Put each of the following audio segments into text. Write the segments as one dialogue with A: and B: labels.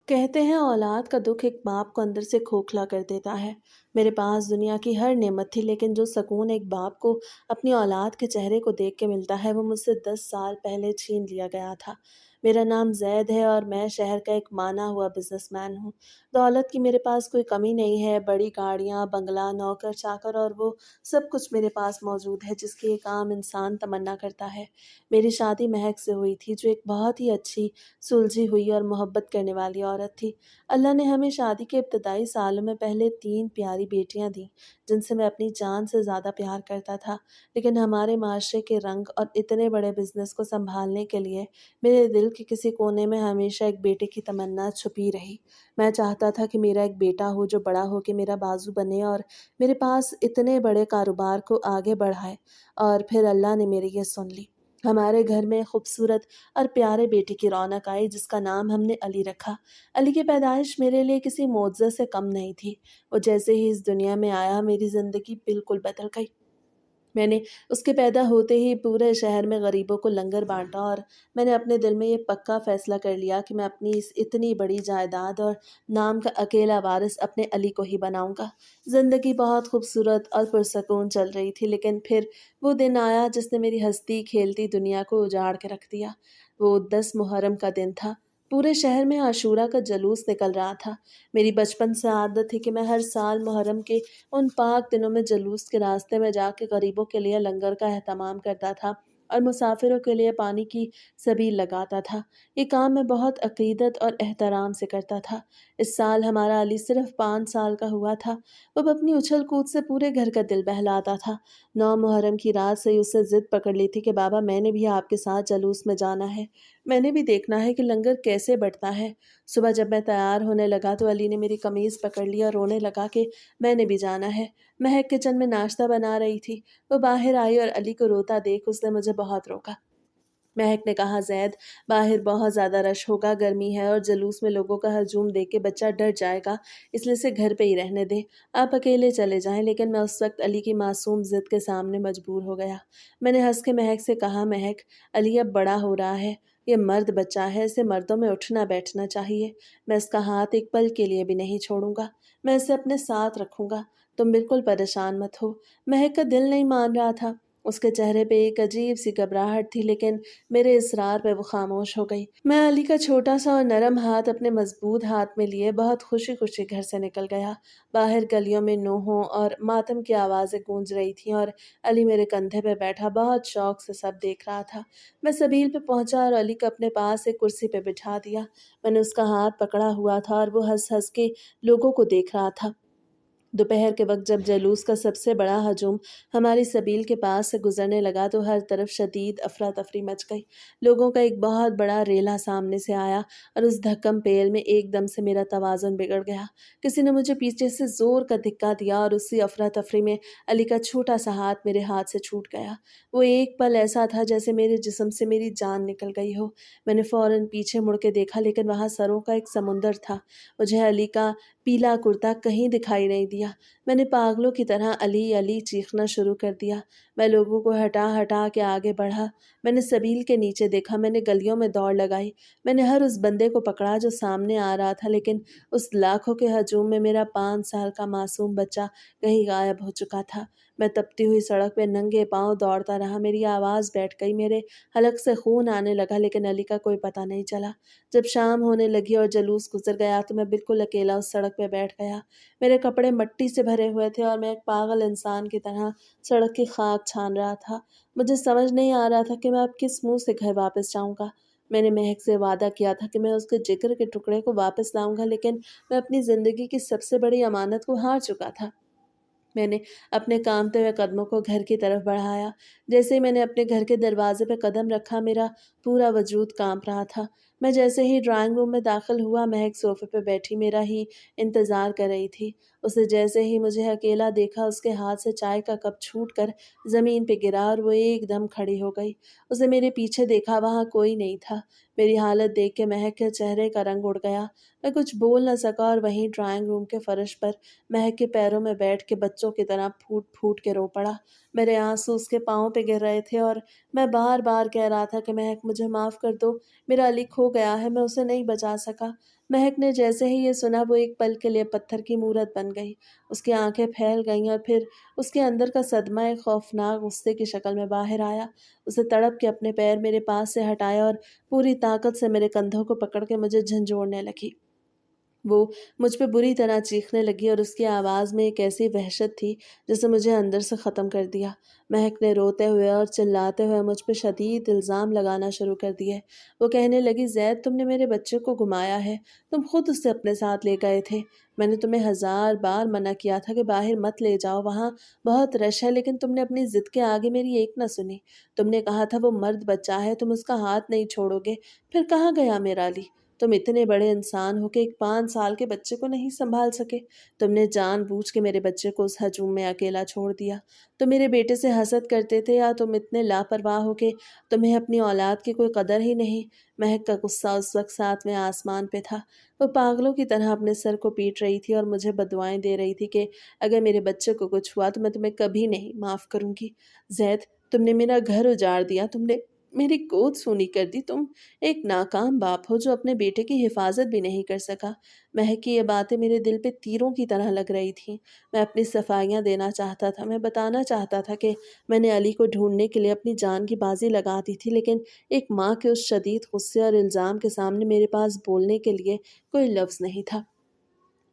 A: कहते हैं औलाद का दुख एक बाप को अंदर से खोखला कर देता है। मेरे पास दुनिया की हर नेमत थी, लेकिन जो सुकून एक बाप को अपनी औलाद के चेहरे को देख के मिलता है वो मुझसे 10 साल पहले छीन लिया गया था। मेरा नाम जैद है और मैं शहर का एक माना हुआ बिजनेसमैन हूँ। दौलत की मेरे पास कोई कमी नहीं है। बड़ी गाड़ियाँ, बंगला, नौकर चाकर और वो सब कुछ मेरे पास मौजूद है जिसकी एक आम इंसान तमन्ना करता है। मेरी शादी महक से हुई थी, जो एक बहुत ही अच्छी, सुलझी हुई और मोहब्बत करने वाली औरत थी। अल्लाह ने हमें शादी के इब्तदाई सालों में पहले 3 प्यारी बेटियां दीं, जिनसे मैं अपनी जान से ज़्यादा प्यार करता था। लेकिन हमारे माशरे के रंग और इतने बड़े बिज़नेस को सँभालने के लिए मेरे दिल के किसी कोने में हमेशा एक बेटे की तमन्ना छुपी रही। मैं चाहता था कि मेरा एक बेटा हो जो बड़ा हो के मेरा बाजू बने और मेरे पास इतने बड़े कारोबार को आगे बढ़ाए। और फिर अल्लाह ने मेरी ये सुन ली। हमारे घर में खूबसूरत और प्यारे बेटे की रौनक आई, जिसका नाम हमने अली रखा। अली की पैदाइश मेरे लिए किसी मोज़े से कम नहीं थी। वो जैसे ही इस दुनिया में आया मेरी ज़िंदगी बिल्कुल बदल गई। मैंने उसके पैदा होते ही पूरे शहर में गरीबों को लंगर बाँटा और मैंने अपने दिल में ये पक्का फ़ैसला कर लिया कि मैं अपनी इस इतनी बड़ी जायदाद और नाम का अकेला वारिस अपने अली को ही बनाऊँगा। ज़िंदगी बहुत खूबसूरत और पुरसकून चल रही थी, लेकिन फिर वो दिन आया जिसने मेरी हँसती-खेलती दुनिया को उजाड़ के रख दिया। वो 10 मुहर्रम का दिन था। पूरे शहर में आशूरा का जुलूस निकल रहा था। मेरी बचपन से आदत थी कि मैं हर साल मुहर्रम के उन पाक दिनों में जुलूस के रास्ते में जाके गरीबों के लिए लंगर का एहतमाम करता था और मुसाफिरों के लिए पानी की सबील लगाता था। ये काम मैं बहुत अकीदत और एहतराम से करता था। इस साल हमारा अली सिर्फ 5 साल का हुआ था। वो अब अपनी उछल कूद से पूरे घर का दिल बहलाता था। 9 मुहर्रम की रात से ही उससे जिद पकड़ ली थी कि बाबा, मैंने भी आपके साथ जुलूस में जाना है। मैंने भी देखना है कि लंगर कैसे बढ़ता है। सुबह जब मैं तैयार होने लगा तो अली ने मेरी कमीज़ पकड़ ली और रोने लगा कि मैंने भी जाना है। महक किचन में नाश्ता बना रही थी। वो बाहर आई और अली को रोता देख उसने मुझे बहुत रोका। महक ने कहा, ज़ैद, बाहर बहुत ज़्यादा रश होगा, गर्मी है और जुलूस में लोगों का हजूम देख के बच्चा डर जाएगा, इसलिए इसे घर पे ही रहने दें। आप अकेले चले जाएं। लेकिन मैं उस वक्त अली की मासूम ज़िद के सामने मजबूर हो गया। मैंने हंस के महक से कहा, महक, अली अब बड़ा हो रहा है। ये मर्द बच्चा है, इसे मर्दों में उठना बैठना चाहिए। मैं इसका हाथ एक पल के लिए भी नहीं छोड़ूंगा। मैं इसे अपने साथ रखूंगा। तुम बिल्कुल परेशान मत हो। महक का दिल नहीं मान रहा था। उसके चेहरे पे एक अजीब सी घबराहट थी, लेकिन मेरे इसरार पे वो खामोश हो गई। मैं अली का छोटा सा और नरम हाथ अपने मजबूत हाथ में लिए बहुत खुशी खुशी घर से निकल गया। बाहर गलियों में नूहों और मातम की आवाज़ें गूंज रही थीं और अली मेरे कंधे पे बैठा बहुत शौक से सब देख रहा था। मैं सबील पे पहुंचा और अली को अपने पास एक कुर्सी पे बिठा दिया। मैंने उसका हाथ पकड़ा हुआ था और वो हंस हंस के लोगों को देख रहा था। दोपहर के वक्त जब जलूस का सबसे बड़ा हजूम हमारी सबील के पास से गुजरने लगा तो हर तरफ शदीद अफरा तफरी मच गई। लोगों का एक बहुत बड़ा रेला सामने से आया और उस धक्कम पेल में एकदम से मेरा तवाज़ुन बिगड़ गया। किसी ने मुझे पीछे से जोर का धिक्का दिया और उसी अफरा तफरी में अली का छोटा सा हाथ मेरे हाथ से छूट गया। वो एक पल ऐसा था जैसे मेरे जिस्म से मेरी जान निकल गई हो। मैंने फौरन पीछे मुड़ के देखा, लेकिन वहाँ सरों का एक समुंदर था। मुझे अली का पीला कुर्ता कहीं दिखाई नहीं दिया। मैंने पागलों की तरह अली अली चीखना शुरू कर दिया। मैं लोगों को हटा हटा के आगे बढ़ा। मैंने सबील के नीचे देखा, मैंने गलियों में दौड़ लगाई। मैंने हर उस बंदे को पकड़ा जो सामने आ रहा था, लेकिन उस लाखों के हजूम में मेरा 5 साल का मासूम बच्चा कहीं गायब हो चुका था। मैं तपती हुई सड़क पे नंगे पांव दौड़ता रहा। मेरी आवाज़ बैठ गई, मेरे हलक से खून आने लगा, लेकिन अली का कोई पता नहीं चला। जब शाम होने लगी और जलूस गुजर गया तो मैं बिल्कुल अकेला उस सड़क पे बैठ गया। मेरे कपड़े मिट्टी से भरे हुए थे और मैं एक पागल इंसान की तरह सड़क की खाक छान रहा था। मुझे समझ नहीं आ रहा था कि मैं अब किस मुंह से घर वापस जाऊंगा। मैंने महक से वादा किया था कि मैं उसके जिगर के टुकड़े को वापस लाऊंगा, लेकिन मैं अपनी ज़िंदगी की सबसे बड़ी अमानत को हार चुका था। मैंने अपने कांपते हुए कदमों को घर की तरफ बढ़ाया। जैसे ही मैंने अपने घर के दरवाजे पे कदम रखा, मेरा पूरा वजूद कांप रहा था। मैं जैसे ही ड्राइंग रूम में दाखिल हुआ, महक सोफे पे बैठी मेरा ही इंतज़ार कर रही थी। उसने जैसे ही मुझे अकेला देखा, उसके हाथ से चाय का कप छूटकर ज़मीन पे गिरा और वो एकदम खड़ी हो गई। उसे मेरे पीछे देखा, वहाँ कोई नहीं था। मेरी हालत देख के महक के चेहरे का रंग उड़ गया। मैं कुछ बोल न सका और वहीं ड्राइंग रूम के फर्श पर महक के पैरों में बैठ के बच्चों की तरह फूट फूट के रो पड़ा। मेरे आंसू उसके पाँव पे गिर रहे थे और मैं बार बार कह रहा था कि महक, मुझे माफ़ कर दो, मेरा अली खो गया है, मैं उसे नहीं बचा सका। महक ने जैसे ही ये सुना वो एक पल के लिए पत्थर की मूरत बन गई। उसकी आंखें फैल गईं और फिर उसके अंदर का सदमा एक खौफनाक गुस्से की शक्ल में बाहर आया। उसे तड़प के अपने पैर मेरे पास से हटाया और पूरी ताकत से मेरे कंधों को पकड़ के मुझे झंझोड़ने लगी। वो मुझ पे बुरी तरह चीखने लगी और उसकी आवाज़ में एक ऐसी वहशत थी जिसे मुझे अंदर से ख़त्म कर दिया। महक ने रोते हुए और चिल्लाते हुए मुझ पे शदीद इल्ज़ाम लगाना शुरू कर दिए। वो कहने लगी, ज़ैद तुमने मेरे बच्चे को घुमाया है, तुम खुद उसे अपने साथ ले गए थे। मैंने तुम्हें हज़ार बार मना किया था कि बाहर मत ले जाओ, वहाँ बहुत रश है, लेकिन तुमने अपनी ज़िद के आगे मेरी एक न सुनी। तुमने कहा था वो मर्द बच्चा है, तुम उसका हाथ नहीं छोड़ोगे। फिर कहाँ गया मेरा अली? तुम इतने बड़े इंसान हो कि एक 5 साल के बच्चे को नहीं संभाल सके। तुमने जानबूझ के मेरे बच्चे को उस हजूम में अकेला छोड़ दिया। तुम मेरे बेटे से हसद करते थे या तुम इतने लापरवाह हो कि तुम्हें अपनी औलाद की कोई कदर ही नहीं। महक का गुस्सा उस वक्त सातवें आसमान पे था। वो पागलों की तरह अपने सर को पीट रही थी और मुझे बदुआएं दे रही थी कि अगर मेरे बच्चे को कुछ हुआ तो मैं तुम्हें कभी नहीं माफ़ करूंगी। जैद, तुमने मेरा घर उजाड़ दिया, तुमने मेरी गोद सूनी कर दी। तुम एक नाकाम बाप हो जो अपने बेटे की हिफाजत भी नहीं कर सका। महक की ये बातें मेरे दिल पे तीरों की तरह लग रही थीं। मैं अपनी सफाइयाँ देना चाहता था, मैं बताना चाहता था कि मैंने अली को ढूंढने के लिए अपनी जान की बाजी लगा दी थी, लेकिन एक माँ के उस शदीद गुस्से और इल्ज़ाम के सामने मेरे पास बोलने के लिए कोई लफ्ज़ नहीं था।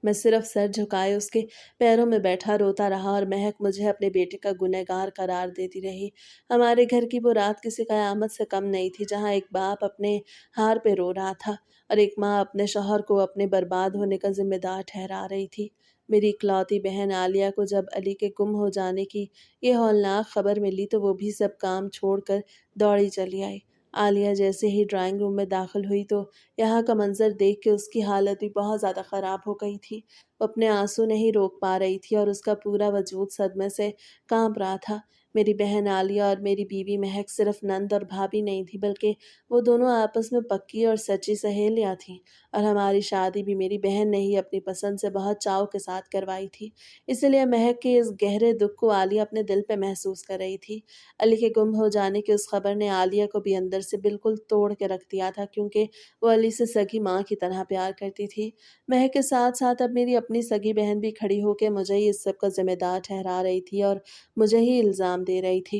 A: मैं सिर्फ सर झुकाए उसके पैरों में बैठा रोता रहा और महक मुझे अपने बेटे का गुनहगार करार देती रही। हमारे घर की वो रात किसी कयामत से कम नहीं थी जहाँ एक बाप अपने हार पे रो रहा था और एक माँ अपने शौहर को अपने बर्बाद होने का जिम्मेदार ठहरा रही थी। मेरी इकलौती बहन आलिया को जब अली के गुम हो जाने की ये हौलनाक खबर मिली तो वो भी सब काम छोड़कर दौड़ी चली आई। आलिया जैसे ही ड्राइंग रूम में दाखिल हुई तो यहाँ का मंज़र देख के उसकी हालत भी बहुत ज़्यादा ख़राब हो गई थी। वो अपने आँसू नहीं रोक पा रही थी और उसका पूरा वजूद सदमे से काँप रहा था। मेरी बहन आलिया और मेरी बीवी महक सिर्फ़ नंद और भाभी नहीं थी, बल्कि वो दोनों आपस में पक्की और सच्ची सहेलियाँ थीं और हमारी शादी भी मेरी बहन ने ही अपनी पसंद से बहुत चाव के साथ करवाई थी। इसलिए महक के इस गहरे दुःख को आलिया अपने दिल पे महसूस कर रही थी। अली के गुम हो जाने की उस खबर ने आलिया को भी अंदर से बिल्कुल तोड़ के रख दिया था, क्योंकि वो अली से सगी माँ की तरह प्यार करती थी। महक के साथ-साथ अब मेरी अपनी सगी बहन भी खड़ी होके मुझे ही इस सब का ज़िम्मेदार ठहरा रही थी और मुझे ही इल्ज़ाम दे रही थी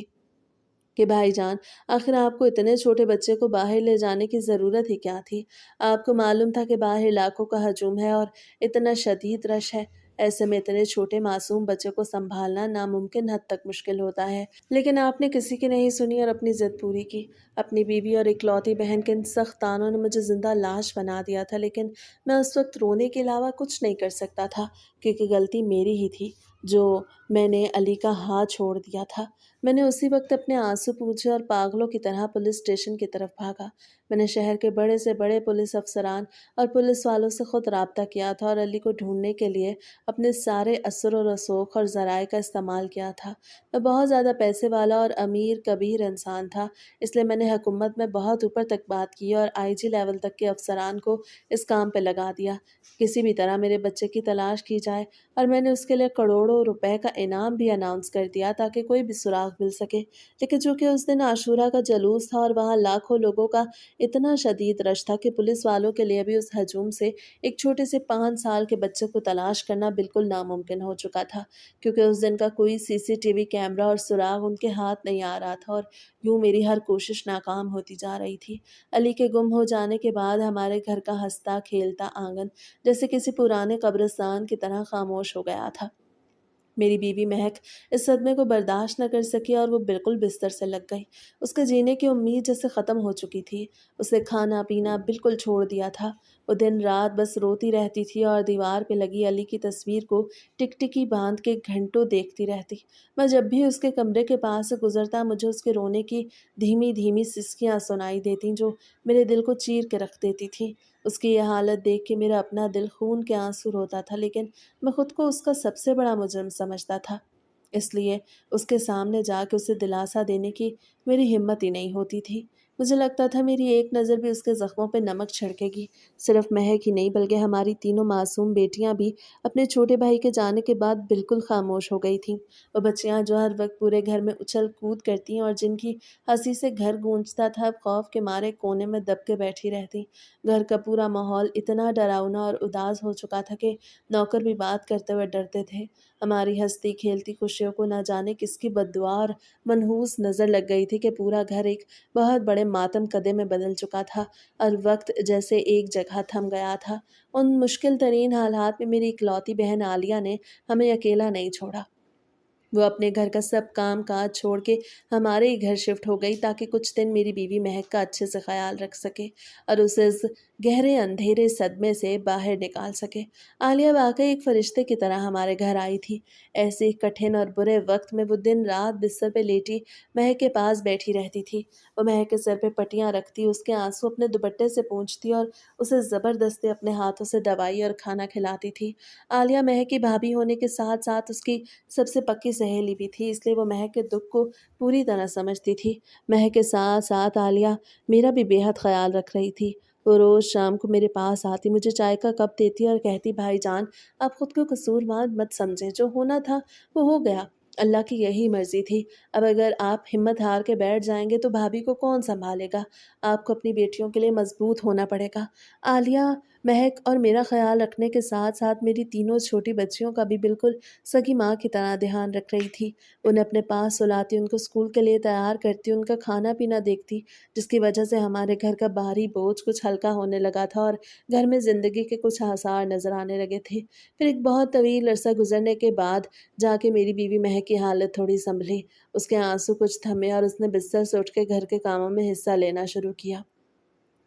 A: कि भाईजान, आखिर आपको इतने छोटे बच्चे को बाहर ले जाने की ज़रूरत ही क्या थी? आपको मालूम था कि बाहर लाखों का हजूम है और इतना शदीद रश है। ऐसे में इतने छोटे मासूम बच्चे को सँभालना नामुमकिन हद तक मुश्किल होता है। लेकिन आपने किसी की नहीं सुनी और अपनी ज़िद पूरी की। अपनी बीवी और इकलौती बहन के इन सख्त तानों ने मुझे ज़िंदा लाश बना दिया था, लेकिन मैं उस वक़्त रोने के अलावा कुछ नहीं कर सकता था, क्योंकि गलती मेरी ही थी, जो मैंने अली का हाथ छोड़ दिया था। मैंने उसी वक़्त अपने आँसू पूंछे और पागलों की तरह पुलिस स्टेशन की तरफ भागा। मैंने शहर के बड़े से बड़े पुलिस अफ़सरान और पुलिस वालों से खुद राब्ता किया था और अली को ढूँढने के लिए अपने सारे असर और रसूख और ज़राए का इस्तेमाल किया था। मैं बहुत ज़्यादा पैसे वाला और अमीर कबीर इंसान था, इसलिए मैंने हुकूमत में बहुत ऊपर तक बात की और आईजी लेवल तक के अफ़सरान को इस काम पे लगा दिया। किसी भी तरह मेरे बच्चे की तलाश की जाए और मैंने उसके लिए करोड़ों रुपए का इनाम भी अनाउंस कर दिया ताकि कोई भी सुराग मिल सके। लेकिन चूँकि उस दिन आशूरा का जुलूस था और वहाँ लाखों लोगों का इतना शदीद रश था कि पुलिस वालों के लिए भी उस हजूम से एक छोटे से 5 साल के बच्चे को तलाश करना बिल्कुल नामुमकिन हो चुका था, क्योंकि उस दिन का कोई सीसीटीवी कैमरा और सुराग उनके हाथ नहीं आ रहा था और यूँ मेरी हर कोशिश नाकाम होती जा रही थी। अली के गुम हो जाने के बाद हमारे घर का हँसता-खेलता आँगन जैसे किसी पुराने कब्रिस्तान की तरह खामोश हो गया था। मेरी बीवी महक इस सदमे को बर्दाश्त न कर सकी और वो बिल्कुल बिस्तर से लग गई। उसके जीने की उम्मीद जैसे ख़त्म हो चुकी थी। उसने खाना-पीना बिल्कुल छोड़ दिया था। वो दिन-रात बस रोती रहती थी और दीवार पे लगी अली की तस्वीर को टिकटिकी बाँध के घंटों देखती रहती। मैं जब भी उसके कमरे के पास से गुज़रता मुझे उसके रोने की धीमी-धीमी सिसकियाँ सुनाई देतीं जो मेरे दिल को चीर के रख देती थीं। उसकी ये हालत देख के मेरा अपना दिल खून के आँसू रोता था, लेकिन मैं खुद को उसका सबसे बड़ा मुजरिम समझता था। इसलिए उसके सामने जाके उसे दिलासा देने की मेरी हिम्मत ही नहीं होती थी। मुझे लगता था मेरी एक नज़र भी उसके ज़ख्मों पे नमक छिड़केगी। सिर्फ महक ही नहीं बल्कि हमारी तीनों मासूम बेटियां भी अपने छोटे भाई के जाने के बाद बिल्कुल खामोश हो गई थीं। वो बच्चियां जो हर वक्त पूरे घर में उछल कूद करती और जिनकी हंसी से घर गूंजता था, अब खौफ के मारे कोने में दब के बैठी रहती। घर का पूरा माहौल इतना डरावना और उदास हो चुका था कि नौकर भी बात करते हुए डरते थे। हमारी हंसती खेलती खुशियों को न जाने किसकी बद्दुआ और मनहूस नज़र लग गई थी कि पूरा घर एक बहुत बड़े मातम कदे में बदल चुका था और वक्त जैसे एक जगह थम गया था। उन मुश्किल तरीन हालात में मेरी इकलौती बहन आलिया ने हमें अकेला नहीं छोड़ा। वो अपने घर का सब काम काज छोड़ के हमारे ही घर शिफ्ट हो गई ताकि कुछ दिन मेरी बीवी महक का अच्छे से ख्याल रख सके और उसे इस गहरे अंधेरे सदमे से बाहर निकाल सके। आलिया वाकई एक फरिश्ते की तरह हमारे घर आई थी। ऐसे कठिन और बुरे वक्त में वो दिन रात बिस्तर पे लेटी महक के पास बैठी रहती थी। वो महक के सर पे पट्टियां रखती, उसके आंसू अपने दुपट्टे से पोंछती और उसे ज़बरदस्ती अपने हाथों से दवाई और खाना खिलाती थी। आलिया महक की भाभी होने के साथ साथ उसकी सबसे पक्की सहेली भी थी, इसलिए वो महक के दुख को पूरी तरह समझती थी। महक के साथ साथ आलिया मेरा भी बेहद ख्याल रख रही थी। वो रोज़ शाम को मेरे पास आती, मुझे चाय का कप देती और कहती, भाईजान आप खुद को कसूरवार मत समझें, जो होना था वो हो गया, अल्लाह की यही मर्जी थी। अब अगर आप हिम्मत हार के बैठ जाएंगे तो भाभी को कौन संभालेगा? आपको अपनी बेटियों के लिए मजबूत होना पड़ेगा। आलिया महक और मेरा ख्याल रखने के साथ साथ मेरी तीनों छोटी बच्चियों का भी बिल्कुल सगी माँ की तरह ध्यान रख रही थी। उन्हें अपने पास सुलाती, उनको स्कूल के लिए तैयार करती, उनका खाना पीना देखती, जिसकी वजह से हमारे घर का बाहरी बोझ कुछ हल्का होने लगा था और घर में ज़िंदगी के कुछ आसार नज़र आने लगे थे। फिर एक बहुत तवील अरसा गुजरने के बाद जाके मेरी बीवी महक की हालत थोड़ी संभली। उसके आंसू कुछ थमे और उसने बिस्तर से उठ के घर के कामों में हिस्सा लेना शुरू किया।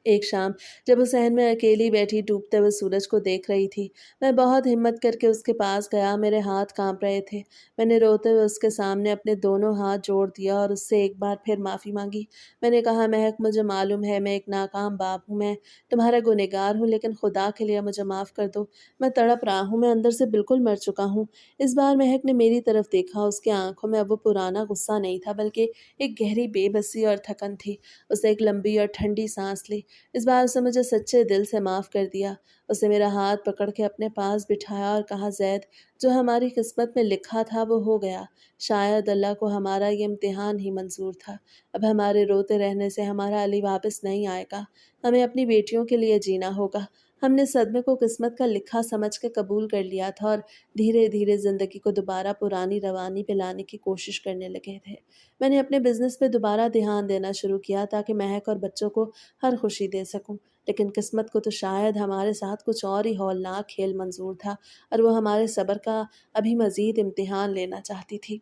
A: एक शाम जब वो सहन में अकेली बैठी डूबते हुए सूरज को देख रही थी, मैं बहुत हिम्मत करके उसके पास गया। मेरे हाथ कांप रहे थे। मैंने रोते हुए उसके सामने अपने दोनों हाथ जोड़ दिया और उससे एक बार फिर माफ़ी मांगी। मैंने कहा, महक मुझे मालूम है मैं एक नाकाम बाप हूँ, मैं तुम्हारा गुनहगार हूँ, लेकिन खुदा के लिए मुझे माफ़ कर दो। मैं तड़प रहा हूँ, मैं अंदर से बिल्कुल मर चुका हूँ। इस बार महक ने मेरी तरफ देखा। उसकी आंखों में अब वो पुराना गुस्सा नहीं था बल्कि एक गहरी बेबसी और थकन थी। उसने एक लंबी और ठंडी सांस ली। इस बार उसने मुझे सच्चे दिल से माफ़ कर दिया। उसने मेरा हाथ पकड़ के अपने पास बिठाया और कहा, ज़ैद, जो हमारी किस्मत में लिखा था वो हो गया। शायद अल्लाह को हमारा ये इम्तिहान ही मंजूर था। अब हमारे रोते रहने से हमारा अली वापस नहीं आएगा। हमें अपनी बेटियों के लिए जीना होगा। हमने सदमे को किस्मत का लिखा समझ के कबूल कर लिया था और धीरे धीरे ज़िंदगी को दोबारा पुरानी रवानी पे लाने की कोशिश करने लगे थे। मैंने अपने बिजनेस पे दोबारा ध्यान देना शुरू किया ताकि महक और बच्चों को हर खुशी दे सकूं। लेकिन किस्मत को तो शायद हमारे साथ कुछ और ही हौलनाक खेल मंजूर था और वो हमारे सब्र का अभी मज़ीद इम्तिहान लेना चाहती थी।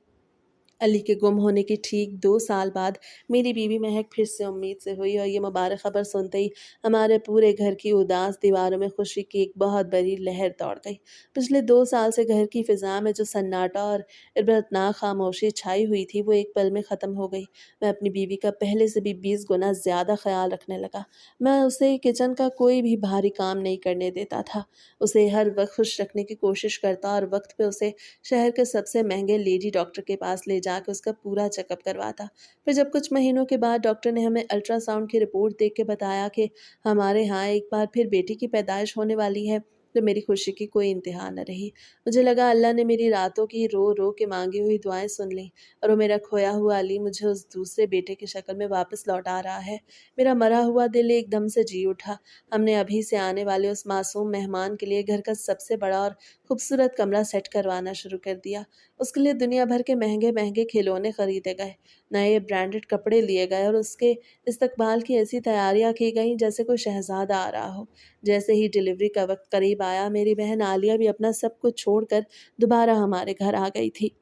A: अली के गुम होने के ठीक 2 साल बाद मेरी बीवी महक फिर से उम्मीद से हुई और ये मुबारक खबर सुनते ही हमारे पूरे घर की उदास दीवारों में खुशी की एक बहुत बड़ी लहर दौड़ गई। पिछले 2 साल से घर की फ़िज़ा में जो सन्नाटा और इबरतनाक खामोशी छाई हुई थी, वो एक पल में ख़त्म हो गई। मैं अपनी बीवी का पहले से भी 20 गुना ज़्यादा ख़्याल रखने लगा। मैं उसे किचन का कोई भी भारी काम नहीं करने देता था। उसे हर वक़्त खुश रखने की कोशिश करता और वक़्त पे उसे शहर के सबसे महंगे लेडी डॉक्टर के पास ले जाकर उसका पूरा चेकअप करवाता। फिर जब कुछ महीनों के बाद डॉक्टर ने हमें अल्ट्रासाउंड की रिपोर्ट देख के बताया कि हमारे यहाँ एक बार फिर बेटी की पैदाइश होने वाली है, तो मेरी खुशी की कोई इंतहा न रही। मुझे लगा अल्लाह ने मेरी रातों की रो रो के मांगी हुई दुआएं सुन लीं और वो मेरा खोया हुआ अली मुझे उस दूसरे बेटे की शक्ल में वापस लौटा रहा है। मेरा मरा हुआ दिल एकदम से जी उठा। हमने अभी से आने वाले उस मासूम मेहमान के लिए घर का सबसे बड़ा और खूबसूरत कमरा सेट करवाना शुरू कर दिया। उसके लिए दुनिया भर के महंगे-महंगे खिलौने खरीदे गए, नए ब्रांडेड कपड़े लिए गए और उसके इस्तकबाल की ऐसी तैयारियां की गईं जैसे कोई शहज़ादा आ रहा हो। जैसे ही डिलीवरी का वक्त करीब आया, मेरी बहन आलिया भी अपना सब कुछ छोड़कर दोबारा हमारे घर आ गई थी।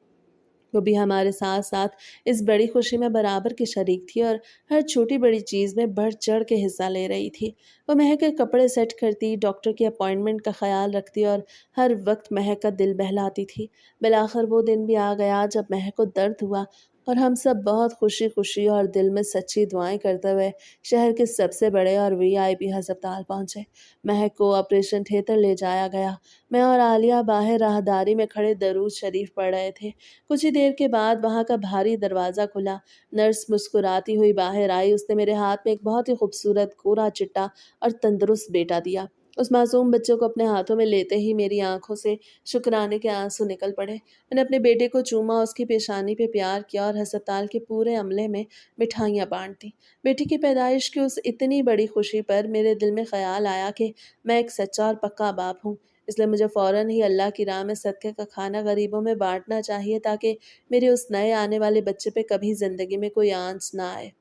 A: वो भी हमारे साथ-साथ इस बड़ी खुशी में बराबर की शरीक थी और हर छोटी-बड़ी चीज़ में बढ़-चढ़ के हिस्सा ले रही थी। वो महक के कपड़े सेट करती, डॉक्टर की अपॉइंटमेंट का ख़्याल रखती और हर वक़्त महक का दिल बहलाती थी। बिलाख़िर वो दिन भी आ गया जब महक को दर्द हुआ और हम सब बहुत खुशी खुशी और दिल में सच्ची दुआएं करते हुए शहर के सबसे बड़े और वीआईपी अस्पताल पहुंचे। महक को ऑपरेशन थिएटर ले जाया गया। मैं और आलिया बाहर राहदारी में खड़े दरूद शरीफ पढ़ रहे थे। कुछ ही देर के बाद वहां का भारी दरवाज़ा खुला। नर्स मुस्कुराती हुई बाहर आई। उसने मेरे हाथ में एक बहुत ही खूबसूरत गोरा चिट्टा और तंदुरुस्त बेटा दिया। उस मासूम बच्चे को अपने हाथों में लेते ही मेरी आंखों से शुक्राने के आंसू निकल पड़े। मैंने अपने बेटे को चूमा, उसकी पेशानी पे प्यार किया और अस्पताल के पूरे अमले में मिठाइयाँ बाँट दी। बेटी की पैदाइश की उस इतनी बड़ी खुशी पर मेरे दिल में ख़्याल आया कि मैं एक सच्चा और पक्का बाप हूँ। इसलिए मुझे फ़ौरन ही अल्लाह की राह में सदक़े का खाना गरीबों में बाँटना चाहिए, ताकि मेरे उस नए आने वाले बच्चे पे कभी ज़िंदगी में कोई आँच ना आए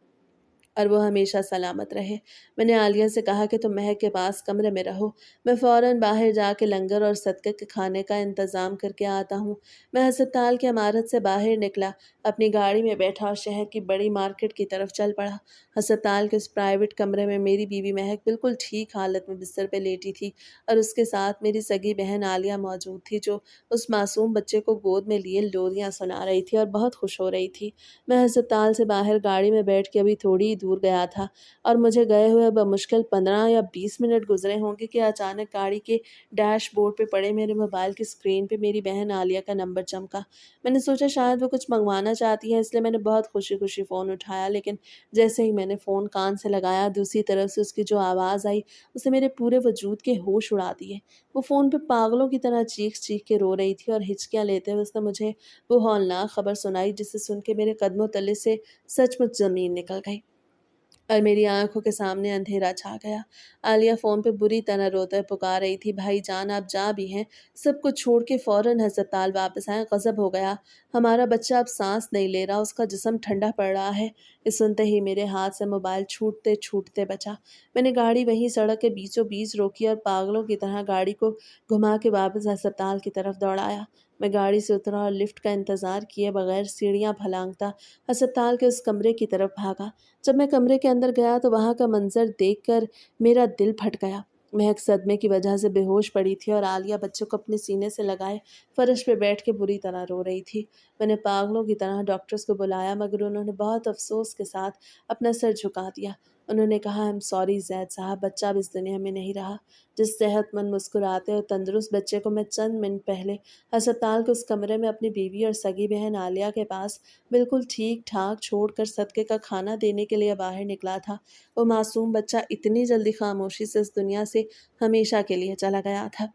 A: और वो हमेशा सलामत रहे। मैंने आलिया से कहा कि तुम महक के पास कमरे में रहो। मैं फ़ौरन बाहर जाके लंगर और सदक़े के खाने का इंतज़ाम करके आता हूँ। मैं अस्पताल की इमारत से बाहर निकला, अपनी गाड़ी में बैठा और शहर की बड़ी मार्केट की तरफ चल पड़ा। अस्पताल के उस प्राइवेट कमरे में मेरी बीवी महक बिल्कुल ठीक हालत में बिस्तर पे लेटी थी और उसके साथ मेरी सगी बहन आलिया मौजूद थी, जो उस मासूम बच्चे को गोद में लिए लोरियाँ सुना रही थी और बहुत खुश हो रही थी। मैं अस्पताल से बाहर गाड़ी में बैठ के अभी थोड़ी ही दूर गया था और मुझे गए हुए बमुश्किल 15 या 20 मिनट गुजरे होंगे कि अचानक गाड़ी के डैशबोर्ड पे पड़े मेरे मोबाइल की स्क्रीन पे मेरी बहन आलिया का नंबर चमका। मैंने सोचा शायद वो कुछ मंगवाना चाहती है, इसलिए मैंने बहुत खुशी खुशी फ़ोन उठाया, लेकिन जैसे ही मैंने फ़ोन कान से लगाया, दूसरी तरफ से उसकी जो आवाज़ आई, उसने मेरे पूरे वजूद के होश उड़ा दिए। वो फ़ोन पे पागलों की तरह चीख चीख के रो रही थी और हिचकियाँ लेते हुए उसने मुझे वो हौलनाक खबर सुनाई, जिसे सुन के मेरे कदमों तले से सचमुच ज़मीन निकल गई और मेरी आंखों के सामने अंधेरा छा गया। आलिया फ़ोन पे बुरी तरह रोते हुए पुकार रही थी, भाईजान आप जा भी हैं, सब कुछ छोड़ के फ़ौरन अस्पताल वापस आएँ, गज़ब हो गया। हमारा बच्चा अब सांस नहीं ले रहा, उसका जिस्म ठंडा पड़ रहा है। ये सुनते ही मेरे हाथ से मोबाइल छूटते छूटते बचा। मैंने गाड़ी वहीं सड़क के बीचों बीच रोकी और पागलों की तरह गाड़ी को घुमा के वापस अस्पताल की तरफ दौड़ाया। मैं गाड़ी से उतरा और लिफ्ट का इंतज़ार किए बगैर सीढ़ियाँ फलांगता अस्पताल के उस कमरे की तरफ भागा। जब मैं कमरे के अंदर गया तो वहाँ का मंज़र देखकर मेरा दिल फट गया। महक सदमे की वजह से बेहोश पड़ी थी और आलिया बच्चे को अपने सीने से लगाए फर्श पे बैठ के बुरी तरह रो रही थी। मैंने पागलों की तरह डॉक्टर्स को बुलाया, मगर उन्होंने बहुत अफ़सोस के साथ अपना सर झुका दिया। उन्होंने कहा, आई एम सॉरी ज़ैद साहब, बच्चा अब इस दुनिया में नहीं रहा। जिस सेहतमंद, मुस्कुराते और तंदुरुस्त बच्चे को मैं चंद मिनट पहले अस्पताल के उस कमरे में अपनी बीवी और सगी बहन आलिया के पास बिल्कुल ठीक-ठाक छोड़कर सदके का खाना देने के लिए बाहर निकला था, वो मासूम बच्चा इतनी जल्दी खामोशी से इस दुनिया से हमेशा के लिए चला गया था।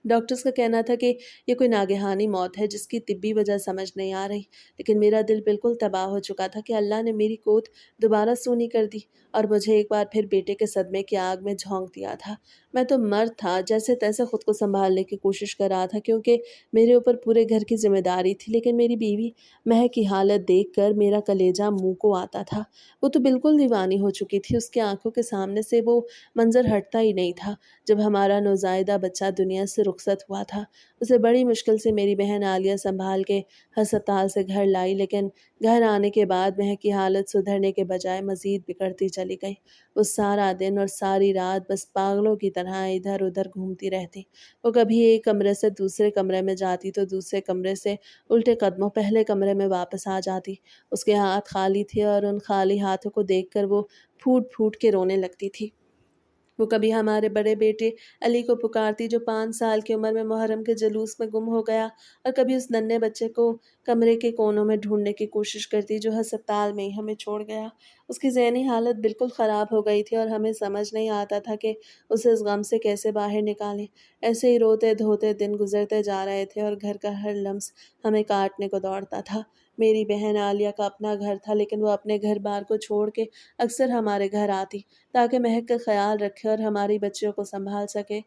A: डॉक्टर्स का कहना था कि ये कोई नागहानी मौत है जिसकी तिब्बी वजह समझ नहीं आ रही, लेकिन मेरा दिल बिल्कुल तबाह हो चुका था कि अल्लाह ने मेरी गोद दोबारा सूनी कर दी और मुझे एक बार फिर बेटे के सदमे की आग में झोंक दिया था। मैं तो मर्द था, जैसे तैसे खुद को संभालने की कोशिश कर रहा था, क्योंकि मेरे ऊपर पूरे घर की जिम्मेदारी थी, लेकिन मेरी बीवी महक की हालत देखकर मेरा कलेजा मुंह को आता था। वो तो बिल्कुल दीवानी हो चुकी थी, उसकी आंखों के सामने से वो मंजर हटता ही नहीं था। जब हमारा नौज़ायदा बच्चा दुनिया से रुखसत हुआ था, उसे बड़ी मुश्किल से मेरी बहन आलिया संभाल के अस्पताल से घर लाई, लेकिन घर आने के बाद महक की हालत सुधरने के बजाय मज़ीद बिगड़ती चली गई। वो सारा दिन और सारी रात बस पागलों की तरह इधर-उधर घूमती रहती। वो कभी एक कमरे से दूसरे कमरे में जाती तो दूसरे कमरे से उल्टे कदमों पहले कमरे में वापस आ जाती। उसके हाथ खाली थे और उन खाली हाथों को देखकर वो फूट-फूट के रोने लगती थी। वो कभी हमारे बड़े बेटे अली को पुकारती, जो 5 साल की उम्र में मुहर्रम के जुलूस में गुम हो गया, और कभी उस नन्हे बच्चे को कमरे के कोनों में ढूंढने की कोशिश करती जो अस्पताल में ही हमें छोड़ गया। उसकी ज़हनी हालत बिल्कुल ख़राब हो गई थी और हमें समझ नहीं आता था कि उसे इस गम से कैसे बाहर निकालें। ऐसे ही रोते धोते दिन गुजरते जा रहे थे और घर का हर लम्स हमें काटने को दौड़ता था। मेरी बहन आलिया का अपना घर था, लेकिन वो अपने घर बार को छोड़ के अक्सर हमारे घर आती, ताकि महक का ख़्याल रखे और हमारी बच्चियों को सँभाल सके।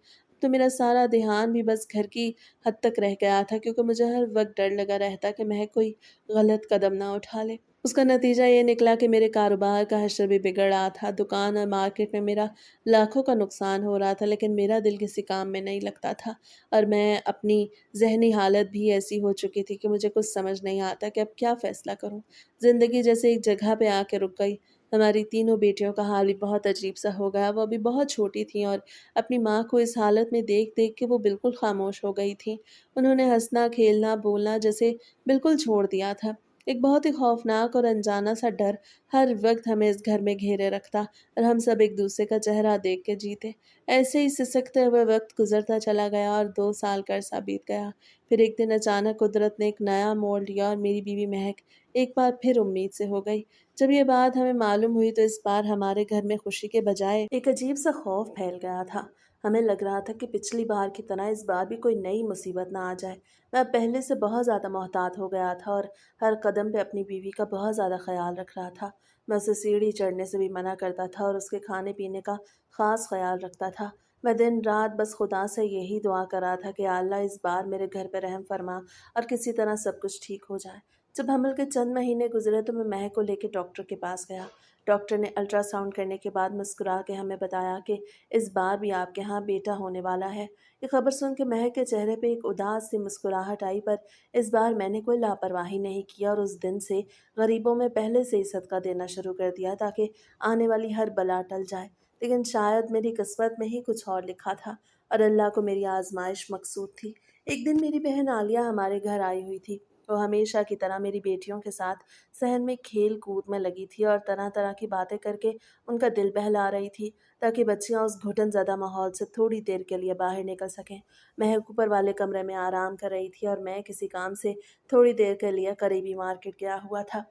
A: तो मेरा सारा ध्यान भी बस घर की हद तक रह गया था, क्योंकि मुझे हर वक़्त डर लगा रहता कि महक कोई गलत कदम ना उठा ले। उसका नतीजा ये निकला कि मेरे कारोबार का हश्र भी बिगड़ रहा था। दुकान और मार्केट में मेरा लाखों का नुकसान हो रहा था, लेकिन मेरा दिल किसी काम में नहीं लगता था और मैं अपनी ज़हनी हालत भी ऐसी हो चुकी थी कि मुझे कुछ समझ नहीं आता कि अब क्या फ़ैसला करूँ। ज़िंदगी जैसे एक जगह पे आके रुक गई। हमारी तीनों बेटियों का हाल भी बहुत अजीब-सा हो गया। वो अभी बहुत छोटी थीं और अपनी माँ को इस हालत में देख-देख के वो बिल्कुल ख़ामोश हो गई थीं। उन्होंने हँसना, खेलना, बोलना जैसे बिल्कुल छोड़ दिया था। एक बहुत ही खौफनाक और अनजाना सा डर हर वक्त हमें इस घर में घेरे रखता और हम सब एक दूसरे का चेहरा देख के जीते। ऐसे ही सिसकते हुए वक्त गुजरता चला गया और 2 साल का अरसा बीत गया। फिर एक दिन अचानक कुदरत ने एक नया मोड़ लिया और मेरी बीवी महक एक बार फिर उम्मीद से हो गई। जब ये बात हमें मालूम हुई तो इस बार हमारे घर में खुशी के बजाय एक अजीब सा खौफ फैल गया था। हमें लग रहा था कि पिछली बार की तरह इस बार भी कोई नई मुसीबत ना आ जाए। मैं अब पहले से बहुत ज़्यादा मोहतात हो गया था और हर कदम पे अपनी बीवी का बहुत ज़्यादा ख्याल रख रहा था। मैं उसे सीढ़ी चढ़ने से भी मना करता था और उसके खाने पीने का ख़ास ख्याल रखता था। मैं दिन रात बस खुदा से यही दुआ कर रहा था कि अल्लाह इस बार मेरे घर पे रहम फरमा और किसी तरह सब कुछ ठीक हो जाए। जब हमल के चंद महीने गुजरे तो मैं महक को लेकर डॉक्टर के पास गया। डॉक्टर ने अल्ट्रासाउंड करने के बाद मुस्कुरा के हमें बताया कि इस बार भी आपके यहाँ बेटा होने वाला है। ये खबर सुन के महक के चेहरे पे एक उदास सी मुस्कुराहट आई, पर इस बार मैंने कोई लापरवाही नहीं की और उस दिन से गरीबों में पहले से ही सदका देना शुरू कर दिया ताकि आने वाली हर बला टल जाए। लेकिन शायद मेरी किस्मत में ही कुछ और लिखा था और अल्लाह को मेरी आजमाइश मकसूद थी। एक दिन मेरी बहन आलिया हमारे घर आई हुई थी। वो हमेशा की तरह मेरी बेटियों के साथ सहन में खेल कूद में लगी थी और तरह तरह की बातें करके उनका दिल बहला रही थी ताकि बच्चियां उस घुटन ज़दा माहौल से थोड़ी देर के लिए बाहर निकल सकें। महक ऊपर वाले कमरे में आराम कर रही थी और मैं किसी काम से थोड़ी देर के लिए करीबी मार्केट गया हुआ था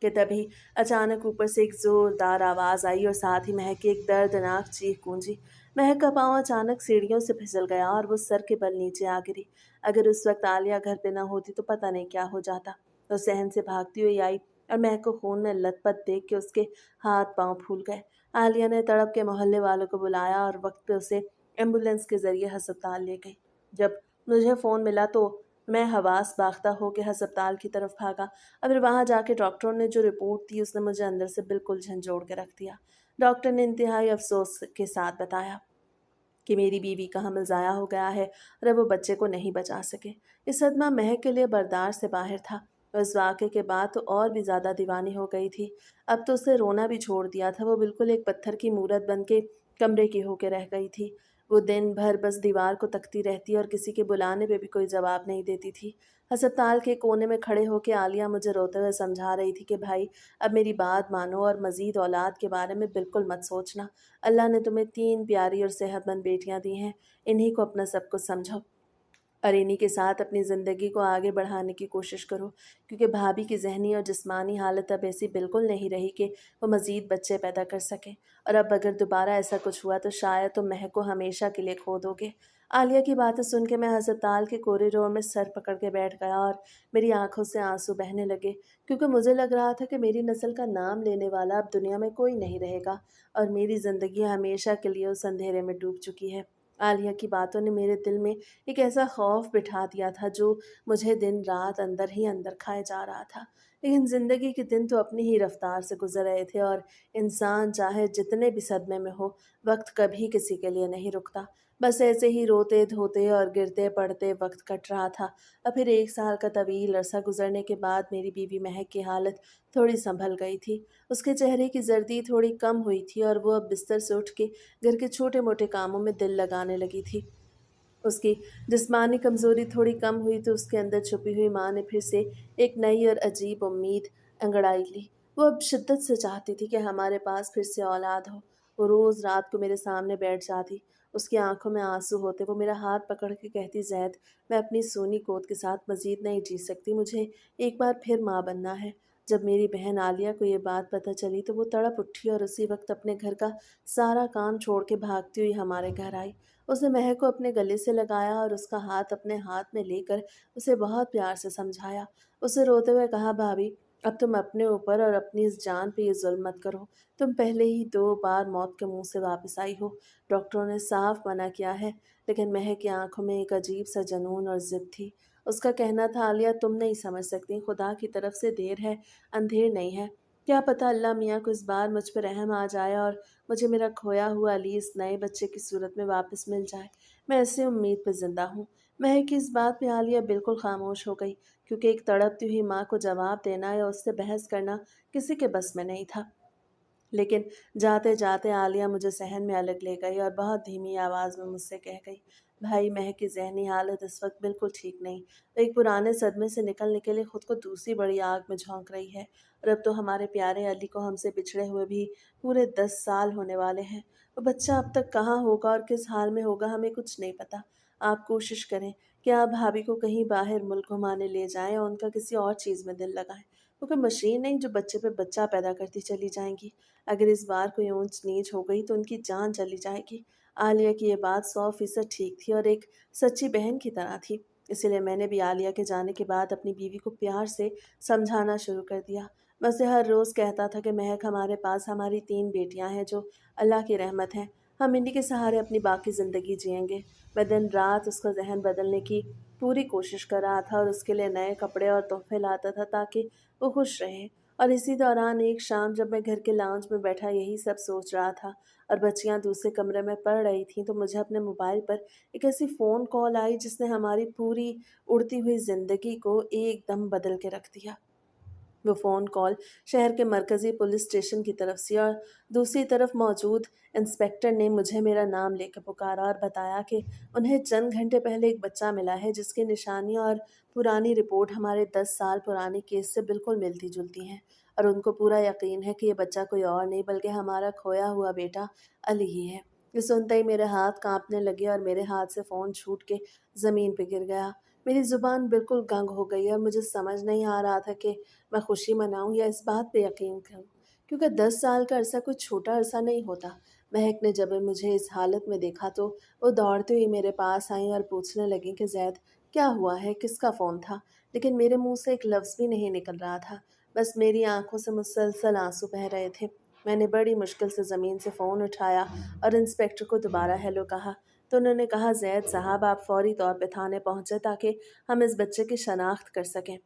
A: कि तभी अचानक ऊपर से एक जोरदार आवाज़ आई और साथ ही महक की एक दर्दनाक चीख गूंजी। महक का पाँव अचानक सीढ़ियों से फिसल गया और वो सर के बल नीचे आ गिरी। अगर उस वक्त आलिया घर पे न होती तो पता नहीं क्या हो जाता। वो सहन से भागती हुई आई और महक को खून में लथपथ देख के उसके हाथ पांव फूल गए। आलिया ने तड़प के मोहल्ले वालों को बुलाया और वक्त पे उसे एम्बुलेंस के जरिए अस्पताल ले गई। जब मुझे फ़ोन मिला तो मैं हवास बाख्ता होकर अस्पताल की तरफ भागा और फिर वहाँ जाके डॉक्टरों ने जो रिपोर्ट दी उसने मुझे अंदर से बिल्कुल झंझोड़ के रख दिया। डॉक्टर ने इंतहाई अफसोस के साथ बताया कि मेरी बीवी का हमल ज़ाया हो गया है और अब वो बच्चे को नहीं बचा सके। ये सदमा महक के लिए बर्दाश्त से बाहर था। और इस वाक़े के बाद तो और भी ज़्यादा दीवानी हो गई थी। अब तो उसने रोना भी छोड़ दिया था। वो बिल्कुल एक पत्थर की मूरत बन के कमरे की होके रह गई थी। वो दिन भर बस दीवार को तकती रहती और किसी के बुलाने पे भी कोई जवाब नहीं देती थी। अस्पताल के कोने में खड़े होके आलिया मुझे रोते हुए समझा रही थी कि भाई, अब मेरी बात मानो और मज़ीद औलाद के बारे में बिल्कुल मत सोचना। अल्लाह ने तुम्हें 3 प्यारी और सेहतमंद बेटियां दी हैं। इन्हीं को अपना सब कुछ समझो और इन्हीं के साथ अपनी ज़िंदगी को आगे बढ़ाने की कोशिश करो, क्योंकि भाभी की ज़हनी और जिस्मानी हालत अब ऐसी बिल्कुल नहीं रही कि वो मज़ीद बच्चे पैदा कर सके। और अब अगर दोबारा ऐसा कुछ हुआ तो शायद तुम महक को हमेशा के लिए खो दोगे। आलिया की बातें सुन के मैं अस्पताल के कॉरिडोर में सर पकड़ के बैठ गया और मेरी आंखों से आंसू बहने लगे, क्योंकि मुझे लग रहा था कि मेरी नस्ल का नाम लेने वाला अब दुनिया में कोई नहीं रहेगा और मेरी ज़िंदगी हमेशा के लिए उस अंधेरे में डूब चुकी है। आलिया की बातों ने मेरे दिल में एक ऐसा खौफ बिठा दिया था जो मुझे दिन रात अंदर ही अंदर खाए जा रहा था। लेकिन ज़िंदगी के दिन तो अपनी ही रफ्तार से गुजर रहे थे और इंसान चाहे जितने भी सदमे में हो, वक्त कभी किसी के लिए नहीं रुकता। बस ऐसे ही रोते धोते और गिरते पड़ते वक्त कट रहा था। और फिर 1 साल का तवील अरसा गुजरने के बाद मेरी बीवी महक की हालत थोड़ी संभल गई थी। उसके चेहरे की जर्दी थोड़ी कम हुई थी और वो अब बिस्तर से उठ के घर के छोटे मोटे कामों में दिल लगाने लगी थी। उसकी जिस्मानी कमज़ोरी थोड़ी कम हुई तो उसके अंदर छुपी हुई माँ ने फिर से एक नई और अजीब उम्मीद अंगड़ाई ली। वो अब शिद्दत से चाहती थी कि हमारे पास फिर से औलाद हो। वो रोज़ रात को मेरे सामने बैठ जाती। उसकी आंखों में आंसू होते। वो मेरा हाथ पकड़ के कहती, जैद, मैं अपनी सोनी गोद के साथ मजीद नहीं जी सकती। मुझे एक बार फिर माँ बनना है। जब मेरी बहन आलिया को ये बात पता चली तो वो तड़प उठी और उसी वक्त अपने घर का सारा काम छोड़ के भागती हुई हमारे घर आई। उसने महक को अपने गले से लगाया और उसका हाथ अपने हाथ में लेकर उसे बहुत प्यार से समझाया। उसे रोते हुए कहा, भाभी, अब तुम अपने ऊपर और अपनी इस जान पे ये जुल्म मत करो। तुम पहले ही 2 बार मौत के मुंह से वापस आई हो। डॉक्टरों ने साफ मना किया है। लेकिन महक की आंखों में एक अजीब सा जनून और जिद थी। उसका कहना था, आलिया, तुम नहीं समझ सकती, खुदा की तरफ से देर है, अंधेर नहीं है। क्या पता अल्लाह मियाँ को इस बार मुझ पर रहम आ जाए और मुझे मेरा खोया हुआ अली इस नए बच्चे की सूरत में वापस मिल जाए। मैं ऐसी उम्मीद पर जिंदा हूँ। महक की इस बात पे आलिया बिल्कुल खामोश हो गई, क्योंकि एक तड़पती हुई माँ को जवाब देना या उससे बहस करना किसी के बस में नहीं था। लेकिन जाते जाते आलिया मुझे सहन में अलग ले गई और बहुत धीमी आवाज़ में मुझसे कह गई, भाई महक की ज़हनी हालत इस वक़्त बिल्कुल ठीक नहीं। वो एक पुराने सदमे से निकलने के लिए खुद को दूसरी बड़ी आग में झोंक रही है। और अब तो हमारे प्यारे अली को हमसे बिछड़े हुए भी पूरे 10 साल होने वाले हैं। वो बच्चा अब तक कहाँ होगा और किस हाल में होगा, हमें कुछ नहीं पता। आप कोशिश करें कि आप भाभी को कहीं बाहर मुल्क घुमाने ले जाएँ और उनका किसी और चीज़ में दिल लगाएँ। वो कोई मशीन नहीं जो बच्चे पे बच्चा पैदा करती चली जाएँगी। अगर इस बार कोई ऊँच-नीच हो गई तो उनकी जान चली जाएगी। आलिया की ये बात 100% ठीक थी और एक सच्ची बहन की तरह थी। इसीलिए मैंने भी आलिया के जाने के बाद अपनी बीवी को प्यार से समझाना शुरू कर दिया। मैं उसे हर रोज़ कहता था कि महक, हमारे पास हमारी 3 बेटियां हैं जो अल्लाह की रहमत हैं। हम इन्हीं के सहारे अपनी बाकी ज़िंदगी जिएंगे। मैं दिन रात उसका ज़हन बदलने की पूरी कोशिश कर रहा था और उसके लिए नए कपड़े और तोहफे लाता था ताकि वो खुश रहे। और इसी दौरान एक शाम जब मैं घर के लाउंज में बैठा यही सब सोच रहा था और बच्चियां दूसरे कमरे में पढ़ रही थीं, तो मुझे अपने मोबाइल पर एक ऐसी फ़ोन कॉल आई जिसने हमारी पूरी उड़ती हुई ज़िंदगी को एकदम बदल के रख दिया। वो फ़ोन कॉल शहर के मरकज़ी पुलिस स्टेशन की तरफ से, और दूसरी तरफ मौजूद इंस्पेक्टर ने मुझे मेरा नाम लेकर पुकारा और बताया कि उन्हें चंद घंटे पहले एक बच्चा मिला है जिसकी निशानियां और पुरानी रिपोर्ट हमारे 10 साल पुराने केस से बिल्कुल मिलती जुलती हैं। और उनको पूरा यकीन है कि ये बच्चा कोई और नहीं बल्कि हमारा खोया हुआ बेटा अली ही है। ये सुनते ही मेरे हाथ कांपने लगे और मेरे हाथ से फ़ोन छूट के ज़मीन पर गिर गया। मेरी ज़ुबान बिल्कुल गंग हो गई और मुझे समझ नहीं आ रहा था कि मैं खुशी मनाऊँ या इस बात पे यकीन करूँ, क्योंकि 10 साल का अरसा कोई छोटा अरसा नहीं होता। महक ने जब मुझे इस हालत में देखा तो वो दौड़ते हुए मेरे पास आईं और पूछने लगीं कि ज़ैद, क्या हुआ है, किसका फ़ोन था? लेकिन मेरे मुँह से एक लफ्ज़ भी नहीं निकल रहा था। बस मेरी आँखों से मुसलसल आँसू बह रहे थे। मैंने बड़ी मुश्किल से ज़मीन से फ़ोन उठाया और इंस्पेक्टर को दोबारा हेलो कहा। तो उन्होंने कहा, ज़ैद साहब, आप फ़ौरी तौर पे थाने पहुँचे ताकि हम इस बच्चे की शनाख्त कर सकें।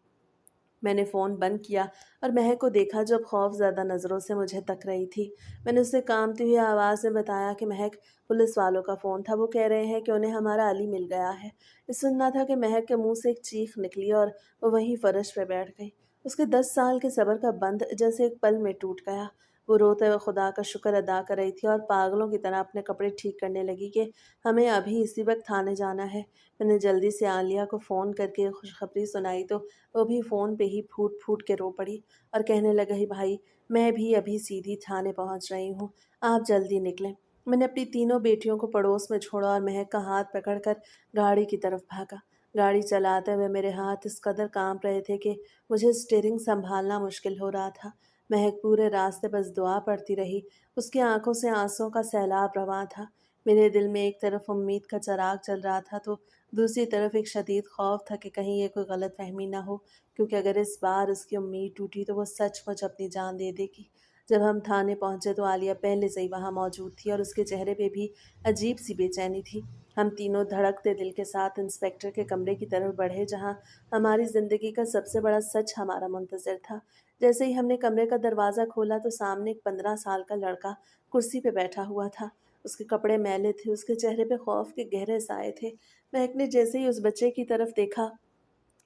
A: मैंने फ़ोन बंद किया और महक को देखा जो अब खौफज़दा नज़रों से मुझे तक रही थी। मैंने उसे काँपती हुई आवाज़ में बताया कि महक, पुलिस वालों का फ़ोन था, वो कह रहे हैं कि उन्हें हमारा अली मिल गया है। ये सुनना था कि महक के मुँह से एक चीख निकली और वो वहीं फ़र्श पे बैठ गई। उसके 10 साल के सब्र का बंध जैसे एक पल में टूट गया। वो रोते हुए खुदा का शुक्र अदा कर रही थी और पागलों की तरह अपने कपड़े ठीक करने लगी कि हमें अभी इसी वक्त थाने जाना है। मैंने जल्दी से आलिया को फ़ोन करके खुशखबरी सुनाई तो वो भी फ़ोन पे ही फूट-फूट के रो पड़ी और कहने लगी, भाई, मैं भी अभी सीधी थाने पहुंच रही हूँ, आप जल्दी निकलें। मैंने अपनी तीनों बेटियों को पड़ोस में छोड़ा और महक का हाथ पकड़कर गाड़ी की तरफ भागा। गाड़ी चलाते हुए मेरे हाथ इस कदर कांप रहे थे कि मुझे स्टीयरिंग संभालना मुश्किल हो रहा था। महक पूरे रास्ते बस दुआ पड़ती रही। उसकी आंखों से आंसुओं का सैलाब रवां था। मेरे दिल में एक तरफ उम्मीद का चिराग जल रहा था तो दूसरी तरफ एक शदीद खौफ था कि कहीं ये कोई गलतफहमी ना हो, क्योंकि अगर इस बार उसकी उम्मीद टूटी तो वो सचमुच अपनी जान दे देगी। जब हम थाने पहुंचे तो आलिया पहले से ही वहां मौजूद थी और उसके चेहरे पे भी अजीब सी बेचैनी थी। हम तीनों धड़कते दिल के साथ इंस्पेक्टर के कमरे की तरफ बढ़े जहां हमारी जिंदगी का सबसे बड़ा सच हमारा मुंतजर था। जैसे ही हमने कमरे का दरवाज़ा खोला तो सामने एक 15 साल का लड़का कुर्सी पे बैठा हुआ था। उसके कपड़े मैले थे, उसके चेहरे पे खौफ के गहरे साए थे। महक ने जैसे ही उस बच्चे की तरफ देखा,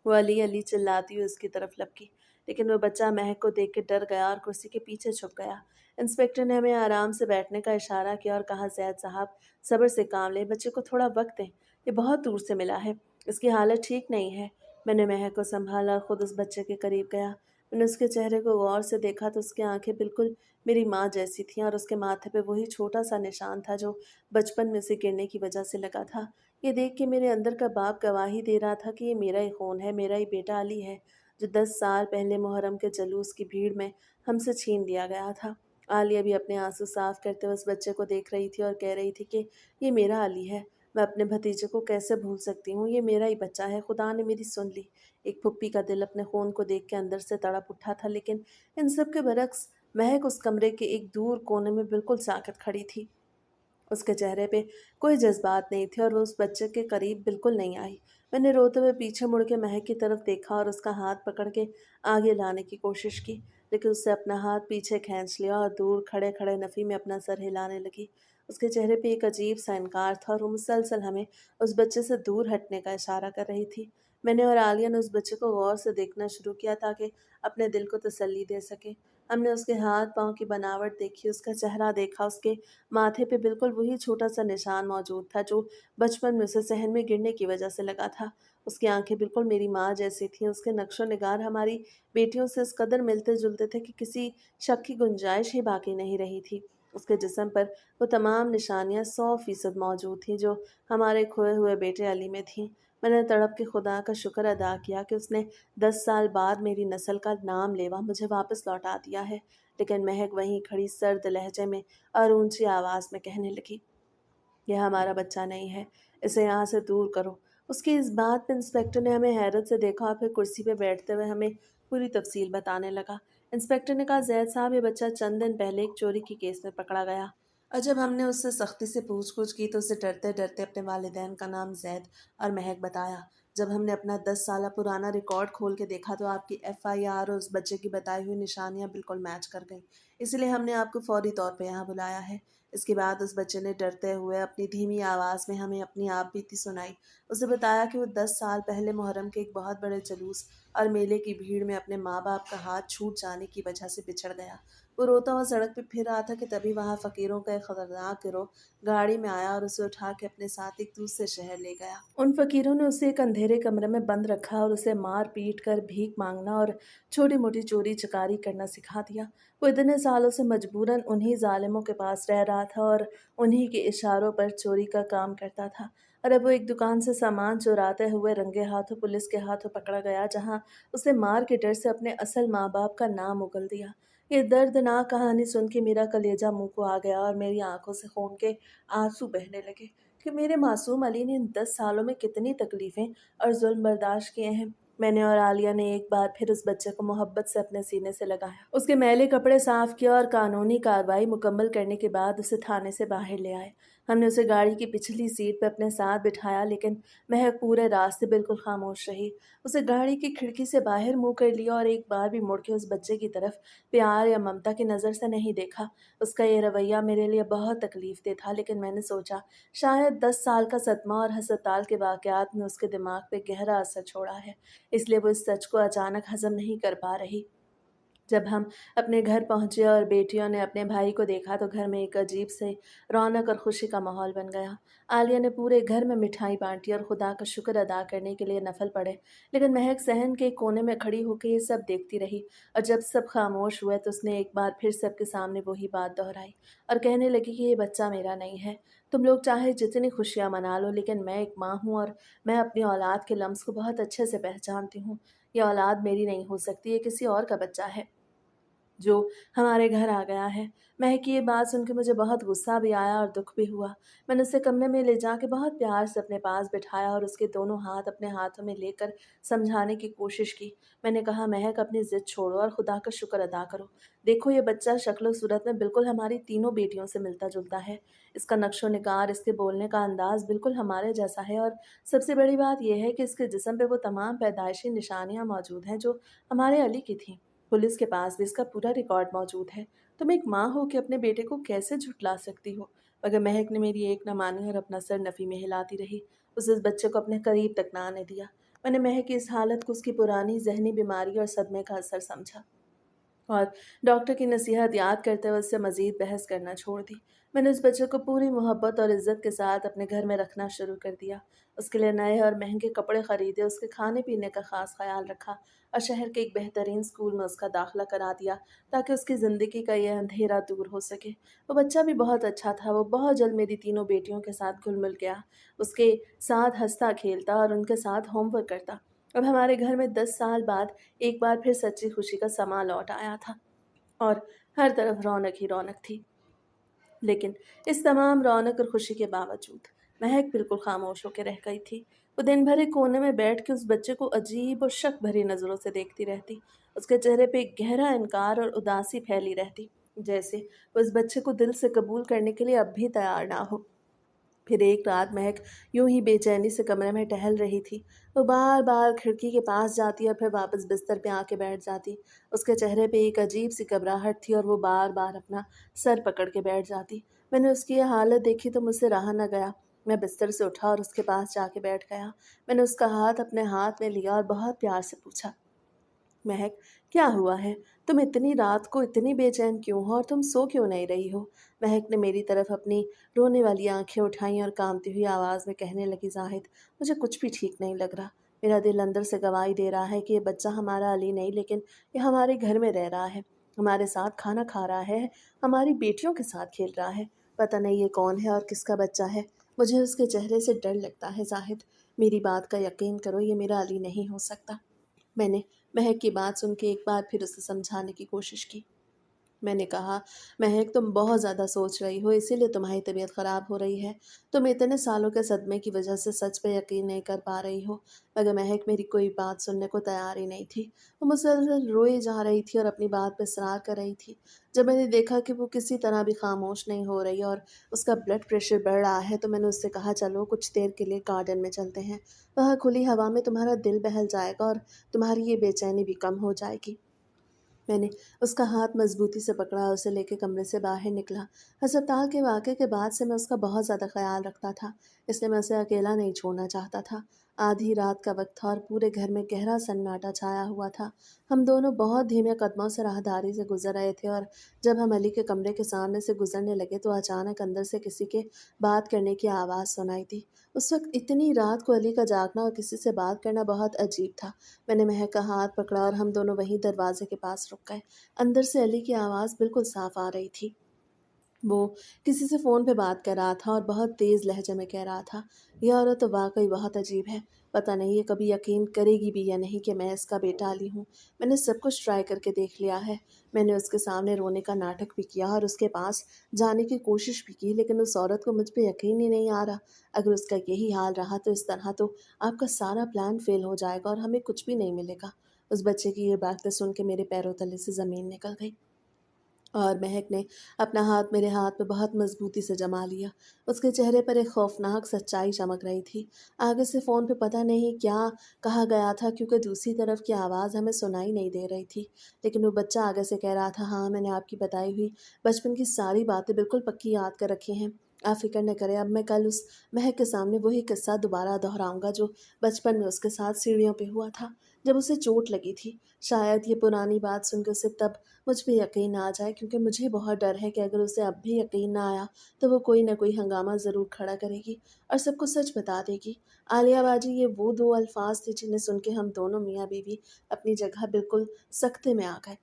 A: वो अली अली चिल्लाती हुई उसकी तरफ लपकी। लेकिन वो बच्चा महक को देख के डर गया और कुर्सी के पीछे छुप गया। इंस्पेक्टर ने हमें आराम से बैठने का इशारा किया और कहा, ज़ैद साहब, सब्र से काम लें, बच्चे को थोड़ा वक्त दें। ये बहुत दूर से मिला है, इसकी हालत ठीक नहीं है। मैंने महक को संभाला और खुद उस बच्चे के करीब गया। मैंने उसके चेहरे को गौर से देखा तो उसकी आंखें बिल्कुल मेरी माँ जैसी थीं और उसके माथे पे वही छोटा सा निशान था जो बचपन में से गिरने की वजह से लगा था। ये देख के मेरे अंदर का बाप गवाही दे रहा था कि ये मेरा ही खून है, मेरा ही बेटा अली है, जो 10 साल पहले मुहर्रम के जुलूस की भीड़ में हमसे छीन लिया गया था। आलिया भी अपने आंसू साफ करते हुए उस बच्चे को देख रही थी और कह रही थी कि ये मेरा अली है। मैं अपने भतीजे को कैसे भूल सकती हूँ, ये मेरा ही बच्चा है, खुदा ने मेरी सुन ली। एक फुप्पी का दिल अपने खून को देख के अंदर से तड़प उठा था, लेकिन इन सब के बरक्स महक उस कमरे के एक दूर कोने में बिल्कुल साकत खड़ी थी। उसके चेहरे पे कोई जज़्बात नहीं थे और वो उस बच्चे के करीब बिल्कुल नहीं आई। मैंने रोते हुए पीछे मुड़ के महक की तरफ देखा और उसका हाथ पकड़ के आगे लाने की कोशिश की, लेकिन उससे अपना हाथ पीछे खींच लिया और दूर खड़े-खड़े नफ़ी में अपना सर हिलाने लगी। उसके चेहरे पे एक अजीब-सा इनकार था और वो मुसलसल हमें उस बच्चे से दूर हटने का इशारा कर रही थी। मैंने और आलिया ने उस बच्चे को गौर से देखना शुरू किया ताकि अपने दिल को तसल्ली दे सकें। हमने उसके हाथ पाँव की बनावट देखी, उसका चेहरा देखा, उसके माथे पे बिल्कुल वही छोटा-सा निशान मौजूद था जो बचपन में उसे सहन में गिरने की वजह से लगा था। उसकी आँखें बिल्कुल मेरी माँ जैसी थीं, उसके नक्शो-निगार हमारी बेटियों से इस कदर मिलते-जुलते थे कि किसी शक की गुंजाइश ही बाकी नहीं रही थी। उसके जिस्म पर वो तमाम निशानियाँ 100% मौजूद थीं जो हमारे खोए हुए बेटे अली में थीं। मैंने तड़प के खुदा का शुक्र अदा किया कि उसने 10 साल बाद मेरी नस्ल का नाम लेवा मुझे वापस लौटा दिया है। लेकिन महक वहीं खड़ी सर्द लहजे में और ऊंची आवाज़ में कहने लगी, यह हमारा बच्चा नहीं है, इसे यहाँ से दूर करो। उसकी इस बात पे इंस्पेक्टर ने हमें हैरत से देखा और फिर कुर्सी पे बैठते हुए हमें पूरी तफसील बताने लगा। इंस्पेक्टर ने कहा, ज़ैद साहब, ये बच्चा चंद दिन पहले एक चोरी की केस में पकड़ा गया और जब हमने उससे सख्ती से पूछ-पूछ की तो उसे डरते-डरते अपने वालिदैन का नाम ज़ैद और महक बताया। जब हमने अपना 10 साल पुराना रिकॉर्ड खोल के देखा तो आपकी एफआईआर और उस बच्चे की बताई हुई निशानियां बिल्कुल मैच कर गईं। इसलिए हमने आपको फौरी तौर पे यहाँ बुलाया है। इसके बाद उस बच्चे ने डरते हुए अपनी धीमी आवाज़ में हमें अपनी आप बीती सुनाई। उसे बताया कि वो 10 साल पहले मुहर्रम के एक बहुत बड़े जुलूस और मेले की भीड़ में अपने माँ बाप का हाथ छूट जाने की वजह से बिछड़ गया। वो रोता हुआ सड़क पे फिर रहा था कि तभी वहाँ फ़कीरों का एक खतरनाक गिरोह गाड़ी में आया और उसे उठा के अपने साथ एक दूसरे शहर ले गया। उन फ़कीरों ने उसे एक अंधेरे कमरे में बंद रखा और उसे मार पीट कर भीख मांगना और छोटी-मोटी चोरी चकारी करना सिखा दिया। वो इतने सालों से मजबूरन उन्हीं ज़ालिमों के पास रह रहा था और उन्हीं के इशारों पर चोरी का काम करता था। और अब वो एक दुकान से सामान चुराते हुए रंगे हाथों पुलिस के हाथों पकड़ा गया, जहाँ उसे मार के डर से अपने असल माँ-बाप का नाम उगल दिया। ये दर्दनाक कहानी सुन के मेरा कलेजा मुँह को आ गया और मेरी आँखों से खून के आँसू बहने लगे कि मेरे मासूम अली ने इन 10 सालों में कितनी तकलीफ़ें और ज़ुल्म बर्दाश्त किए हैं। मैंने और आलिया ने एक बार फिर उस बच्चे को मोहब्बत से अपने सीने से लगाया। उसके मैले कपड़े साफ़ किए और कानूनी कार्रवाई मुकम्मल करने के बाद उसे थाने से बाहर ले आए। हमने उसे गाड़ी की पिछली सीट पर अपने साथ बिठाया, लेकिन महक पूरे रास्ते बिल्कुल खामोश रही। उसे गाड़ी की खिड़की से बाहर मुँह कर लिया और एक बार भी मुड़ के उस बच्चे की तरफ प्यार या ममता की नज़र से नहीं देखा। उसका ये रवैया मेरे लिए बहुत तकलीफ़देह था, लेकिन मैंने सोचा शायद 10 साल का सदमा और अस्पताल के वाक़यात ने उसके दिमाग पे गहरा असर छोड़ा है, इसलिए वो इस सच को अचानक हज़म नहीं कर पा रही। जब हम अपने घर पहुँचे और बेटियों ने अपने भाई को देखा तो घर में एक अजीब से रौनक और खुशी का माहौल बन गया। आलिया ने पूरे घर में मिठाई बाँटी और खुदा का शुक्र अदा करने के लिए नफ़ल पढ़े, लेकिन महक सहन के कोने में खड़ी होकर ये सब देखती रही और जब सब खामोश हुए तो उसने एक बार फिर सबके सामने वही बात दोहराई और कहने लगी कि ये बच्चा मेरा नहीं है। तुम लोग चाहे जितनी खुशियाँ मना लो, लेकिन मैं एक माँ हूँ और मैं अपनी औलाद के लम्स को बहुत अच्छे से पहचानती हूँ। ये औलाद मेरी नहीं हो सकती, ये किसी और का बच्चा है जो हमारे घर आ गया है। महक की ये बात सुन के मुझे बहुत गुस्सा भी आया और दुःख भी हुआ। मैंने उसे कमरे में ले जाके बहुत प्यार से अपने पास बिठाया और उसके दोनों हाथ अपने हाथों में लेकर समझाने की कोशिश की। मैंने कहा, महक, अपनी ज़िद छोड़ो और खुदा का शुक्र अदा करो। देखो, ये बच्चा शक्ल-सूरत में बिल्कुल हमारी तीनों बेटियों से मिलता-जुलता है। इसका नक्शो-निगार, इसके बोलने का अंदाज़ बिल्कुल हमारे जैसा है और सबसे बड़ी बात ये है कि इसके जिस्म पे वो तमाम पैदाइशी निशानियाँ मौजूद हैं जो हमारे अली की थीं। पुलिस के पास भी इसका पूरा रिकॉर्ड मौजूद है। तुम एक माँ हो के अपने बेटे को कैसे झुठला सकती हो? मगर महक ने मेरी एक न मानी और अपना सर नफ़ी में हिलाती रही। उसे इस बच्चे को अपने करीब तक ना आने दिया। मैंने महक की इस हालत को उसकी पुरानी ज़हनी बीमारी और सदमे का असर समझा और डॉक्टर की नसीहत याद करते हुए उससे मज़ीद बहस करना छोड़ दी। मैंने उस बच्चे को पूरी मोहब्बत और इज़्ज़त के साथ अपने घर में रखना शुरू कर दिया। उसके लिए नए और महंगे कपड़े खरीदे, उसके खाने-पीने का ख़ास ख़्याल रखा और शहर के एक बेहतरीन स्कूल में उसका दाखिला करा दिया ताकि उसकी ज़िंदगी का ये अंधेरा दूर हो सके। वो बच्चा भी बहुत अच्छा था, वो बहुत जल्द मेरी तीनों बेटियों के साथ घुल-मिल गया। उसके साथ हँसता-खेलता और उनके साथ होमवर्क करता। अब हमारे घर में 10 साल बाद एक बार फिर सच्ची खुशी का समा लौट आया था और हर तरफ रौनक ही रौनक थी। लेकिन इस तमाम रौनक और खुशी के बावजूद महक बिल्कुल खामोश होकर रह गई थी। वो दिन भर एक कोने में बैठ के उस बच्चे को अजीब और शक भरी नज़रों से देखती रहती। उसके चेहरे पे एक गहरा इनकार और उदासी फैली रहती, जैसे वो इस बच्चे को दिल से कबूल करने के लिए अब भी तैयार ना हो। फिर एक रात महक यूं ही बेचैनी से कमरे में टहल रही थी। वो बार बार खिड़की के पास जाती और फिर वापस बिस्तर पे आके बैठ जाती। उसके चेहरे पे एक अजीब सी घबराहट थी और वो बार बार अपना सर पकड़ के बैठ जाती। मैंने उसकी यह हालत देखी तो मुझसे रहा न गया। मैं बिस्तर से उठा और उसके पास जाके बैठ गया। मैंने उसका हाथ अपने हाथ में लिया और बहुत प्यार से पूछा, महक, क्या हुआ है? तुम इतनी रात को इतनी बेचैन क्यों हो और तुम सो क्यों नहीं रही हो? महक ने मेरी तरफ अपनी रोने वाली आंखें उठाई और कांपती हुई आवाज़ में कहने लगी, जाहिद, मुझे कुछ भी ठीक नहीं लग रहा। मेरा दिल अंदर से गवाही दे रहा है कि ये बच्चा हमारा अली नहीं, लेकिन ये हमारे घर में रह रहा है, हमारे साथ खाना खा रहा है, हमारी बेटियों के साथ खेल रहा है। पता नहीं ये कौन है और किसका बच्चा है। मुझे उसके चेहरे से डर लगता है जाहिद। मेरी बात का यकीन करो, ये मेरा अली नहीं हो सकता। मैंने महक की बात सुन के एक बार फिर उसे समझाने की कोशिश की। मैंने कहा, महक, तुम बहुत ज़्यादा सोच रही हो, इसीलिए तुम्हारी तबीयत ख़राब हो रही है। तुम इतने सालों के सदमे की वजह से सच पे यकीन नहीं कर पा रही हो। मगर महक मेरी कोई बात सुनने को तैयार ही नहीं थी। वो मुसलसल रोई जा रही थी और अपनी बात पे इसरार कर रही थी। जब मैंने देखा कि वो किसी तरह भी खामोश नहीं हो रही और उसका ब्लड प्रेशर बढ़ रहा है, तो मैंने उससे कहा, चलो कुछ देर के लिए गार्डन में चलते हैं। वहाँ खुली हवा में तुम्हारा दिल बहल जाएगा और तुम्हारी ये बेचैनी भी कम हो जाएगी। मैंने उसका हाथ मजबूती से पकड़ा और उसे लेकर कमरे से बाहर निकला। अस्पताल के वाक़ये के बाद से मैं उसका बहुत ज़्यादा ख़्याल रखता था, इसलिए मैं उसे अकेला नहीं छोड़ना चाहता था। आधी रात का वक़्त था और पूरे घर में गहरा सन्नाटा छाया हुआ था। हम दोनों बहुत धीमे कदमों से राहदारी से गुज़र रहे थे और जब हम अली के कमरे के सामने से गुज़रने लगे तो अचानक अंदर से किसी के बात करने की आवाज़ सुनाई दी। उस वक़्त इतनी रात को अली का जागना और किसी से बात करना बहुत अजीब था। मैंने महक का हाथ पकड़ा और हम दोनों वहीं दरवाजे के पास रुक गए। अंदर से अली की आवाज़ बिल्कुल साफ आ रही थी। वो किसी से फ़ोन पे बात कर रहा था और बहुत तेज़ लहजे में कह रहा था, यह औरत तो वाक़ई बहुत अजीब है। पता नहीं ये कभी यकीन करेगी भी या नहीं कि मैं इसका बेटा अली हूँ। मैंने सब कुछ ट्राई करके देख लिया है। मैंने उसके सामने रोने का नाटक भी किया और उसके पास जाने की कोशिश भी की, लेकिन उस औरत को मुझ पे यकीन ही नहीं आ रहा। अगर उसका यही हाल रहा तो इस तरह तो आपका सारा प्लान फ़ेल हो जाएगा और हमें कुछ भी नहीं मिलेगा। उस बच्चे की ये बातें सुन के मेरे पैरों तले से ज़मीन निकल गई। और महक ने अपना हाथ मेरे हाथ में बहुत मजबूती से जमा लिया। उसके चेहरे पर एक खौफनाक सच्चाई चमक रही थी। आगे से फ़ोन पे पता नहीं क्या कहा गया था, क्योंकि दूसरी तरफ की आवाज़ हमें सुनाई नहीं दे रही थी। लेकिन वो बच्चा आगे से कह रहा था, हाँ, मैंने आपकी बताई हुई बचपन की सारी बातें बिल्कुल पक्की याद कर रखी हैं। आप फ़िक्र न करें, अब मैं कल उस महक के सामने वही किस्सा दोबारा दोहराऊँगा जो बचपन में उसके साथ सीढ़ियों पे हुआ था, जब उसे चोट लगी थी। शायद ये पुरानी बात सुन के उसे तब मुझ पे यकीन आ जाए, क्योंकि मुझे बहुत डर है कि अगर उसे अब भी यकीन ना आया तो वो कोई ना कोई हंगामा ज़रूर खड़ा करेगी और सबको सच बता देगी। आलिया बाजी, ये वो दो अल्फाज थे जिन्हें सुन के हम दोनों मियाँ बीवी अपनी जगह बिल्कुल सख्ते में आ गए।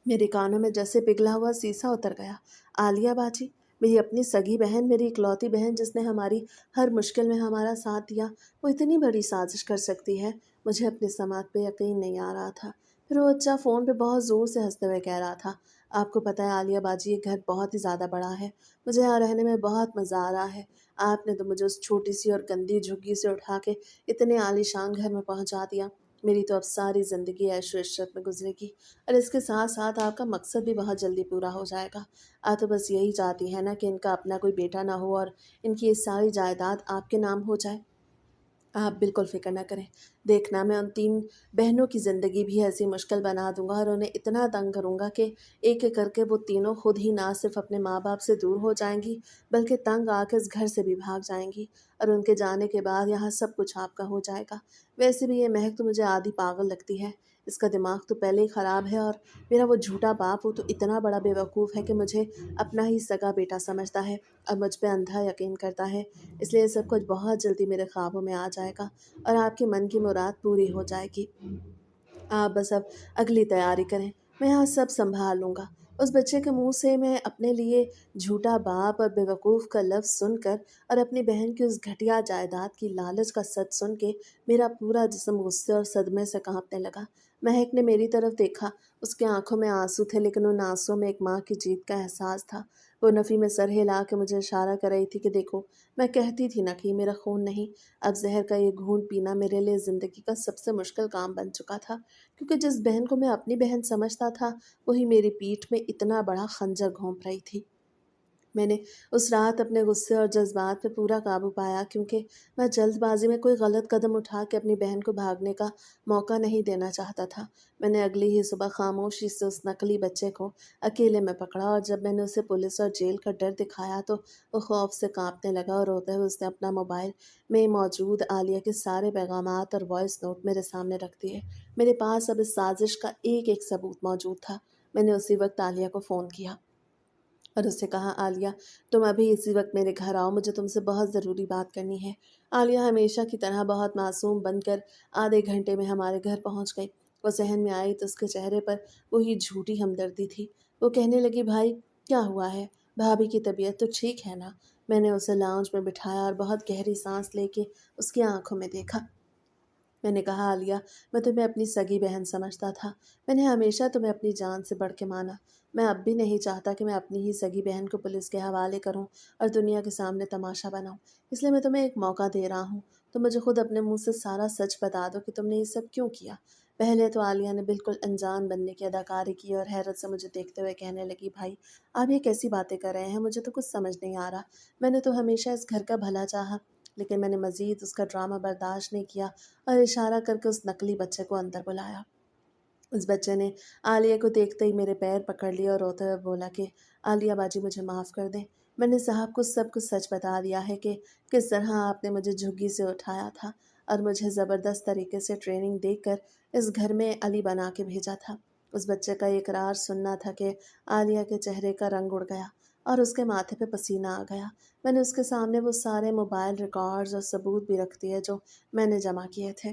A: मेरे कानों में जैसे पिघला हुआ शीशा उतर गया। आलिया बाजी, मेरी अपनी सगी बहन, मेरी इकलौती बहन जिसने हमारी हर मुश्किल में हमारा साथ दिया, वो इतनी बड़ी साजिश कर सकती है? मुझे अपनी समात पे यकीन नहीं आ रहा था। फिर वो बच्चा फ़ोन पे बहुत ज़ोर से हंसते हुए कह रहा था, आपको पता है आलिया बाजी, ये घर बहुत ही ज़्यादा बड़ा है। मुझे यहाँ रहने में बहुत मज़ा आ रहा है। आपने तो मुझे उस छोटी सी और गंदी झुग्गी से उठा के इतने आलीशान घर में पहुँचा दिया। मेरी तो अब सारी ज़िंदगी ऐशो इशरत में गुजरेगी और इसके साथ साथ आपका मकसद भी बहुत जल्दी पूरा हो जाएगा। आप तो बस यही चाहती हैं ना कि इनका अपना कोई बेटा ना हो और इनकी ये सारी जायदाद आपके नाम हो जाए। आप बिल्कुल फ़िक्र ना करें। देखना, मैं उन 3 बहनों की ज़िंदगी भी ऐसी मुश्किल बना दूँगा और उन्हें इतना तंग करूँगा कि एक-एक करके वो तीनों खुद ही ना सिर्फ़ अपने माँ-बाप से दूर हो जाएँगी, बल्कि तंग आके इस घर से भी भाग जाएँगी और उनके जाने के बाद यहाँ सब कुछ आपका हो जाएगा। वैसे भी ये महक तो मुझे आधी पागल लगती है। इसका दिमाग तो पहले ही ख़राब है और मेरा वो झूठा बाप, वो तो इतना बड़ा बेवकूफ़ है कि मुझे अपना ही सगा बेटा समझता है और मुझ पे अंधा यकीन करता है। इसलिए ये सब कुछ बहुत जल्दी मेरे ख्वाबों में आ जाएगा और आपके मन की मुराद पूरी हो जाएगी। आप बस अब अगली तैयारी करें, मैं यहाँ सब सँभाल लूँगा। उस बच्चे के मुँह से मैं अपने लिए झूठा बाप और बेवकूफ़ का लफ्ज़ सुनकर और अपनी बहन की उस घटिया जायदाद की लालच का सच सुन के मेरा पूरा जिस्म गुस्से और सदमे से काँपने लगा। महक ने मेरी तरफ देखा, उसकी आँखों में आँसू थे, लेकिन उन आँसुओं में एक माँ की जीत का एहसास था। वो नफ़ी में सर हिला के मुझे इशारा कर रही थी कि देखो, मैं कहती थी ना कि ये मेरा खून नहीं। अब ज़हर का ये घूँट पीना मेरे लिए ज़िंदगी का सबसे मुश्किल काम बन चुका था, क्योंकि जिस बहन को मैं अपनी बहन समझता था, वही मेरी पीठ में इतना बड़ा खंजर घोंप रही थी। میں نے اس رات اپنے غصے اور جذبات پہ پورا قابو پایا، کیونکہ میں جلد بازی میں کوئی غلط قدم اٹھا کے اپنی بہن کو بھاگنے کا موقع نہیں دینا چاہتا تھا۔ میں نے اگلی ہی صبح خاموشی سے اس نقلی بچے کو اکیلے میں پکڑا، اور جب میں نے اسے پولیس اور جیل کا ڈر دکھایا تو وہ خوف سے کانپنے لگا، اور روتے ہوئے اس نے اپنا موبائل میں موجود عالیہ کے سارے پیغامات اور وائس نوٹ میرے سامنے رکھ دیے۔ میرے پاس اب اس سازش کا ایک ایک ثبوت موجود تھا۔ میں نے اسی وقت عالیہ کو فون کیا اور اس سے کہا، عالیہ تم ابھی اسی وقت میرے گھر آؤ، مجھے تم سے بہت ضروری بات کرنی ہے۔ عالیہ ہمیشہ کی طرح بہت معصوم بن کر آدھے گھنٹے میں ہمارے گھر پہنچ گئی۔ وہ صحن میں آئی تو اس کے چہرے پر وہی جھوٹی ہمدردی تھی۔ وہ کہنے لگی، بھائی کیا ہوا ہے؟ بھابھی کی طبیعت تو ٹھیک ہے نا؟ میں نے اسے لاؤنج میں بٹھایا اور بہت گہری سانس لے کے اس کی آنکھوں میں دیکھا۔ میں نے کہا، عالیہ میں تمہیں اپنی سگی بہن سمجھتا تھا، میں نے ہمیشہ تمہیں اپنی جان سے بڑھ کے مانا۔ میں اب بھی نہیں چاہتا کہ میں اپنی ہی سگی بہن کو پولیس کے حوالے کروں اور دنیا کے سامنے تماشا بناؤں، اس لیے میں تمہیں ایک موقع دے رہا ہوں۔ تم مجھے خود اپنے منہ سے سارا سچ بتا دو کہ تم نے یہ سب کیوں کیا۔ پہلے تو عالیہ نے بالکل انجان بننے کی اداکاری کی اور حیرت سے مجھے دیکھتے ہوئے کہنے لگی، بھائی آپ یہ کیسی باتیں کر رہے ہیں؟ مجھے تو کچھ سمجھ نہیں آ رہا۔ میں نے تو ہمیشہ اس گھر کا بھلا چاہا، لیکن میں نے مزید اس کا ڈرامہ برداشت نہیں کیا اور اشارہ کر کے اس نقلی بچے کو اندر بلایا۔ اس بچے نے عالیہ کو دیکھتے ہی میرے پیر پکڑ لیے اور روتے ہوئے بولا کہ عالیہ باجی مجھے معاف کر دیں۔ میں نے صاحب کو سب کچھ سچ بتا دیا ہے کہ کس طرح آپ نے مجھے جھگی سے اٹھایا تھا اور مجھے زبردست طریقے سے ٹریننگ دے کر اس گھر میں علی بنا کے بھیجا تھا۔ اس بچے کا اقرار سننا تھا کہ عالیہ کے چہرے کا رنگ اڑ گیا اور اس کے ماتھے پہ پسینہ آ گیا۔ میں نے اس کے سامنے وہ سارے موبائل ریکارڈز اور ثبوت بھی رکھ دیے جو میں نے جمع کیے تھے۔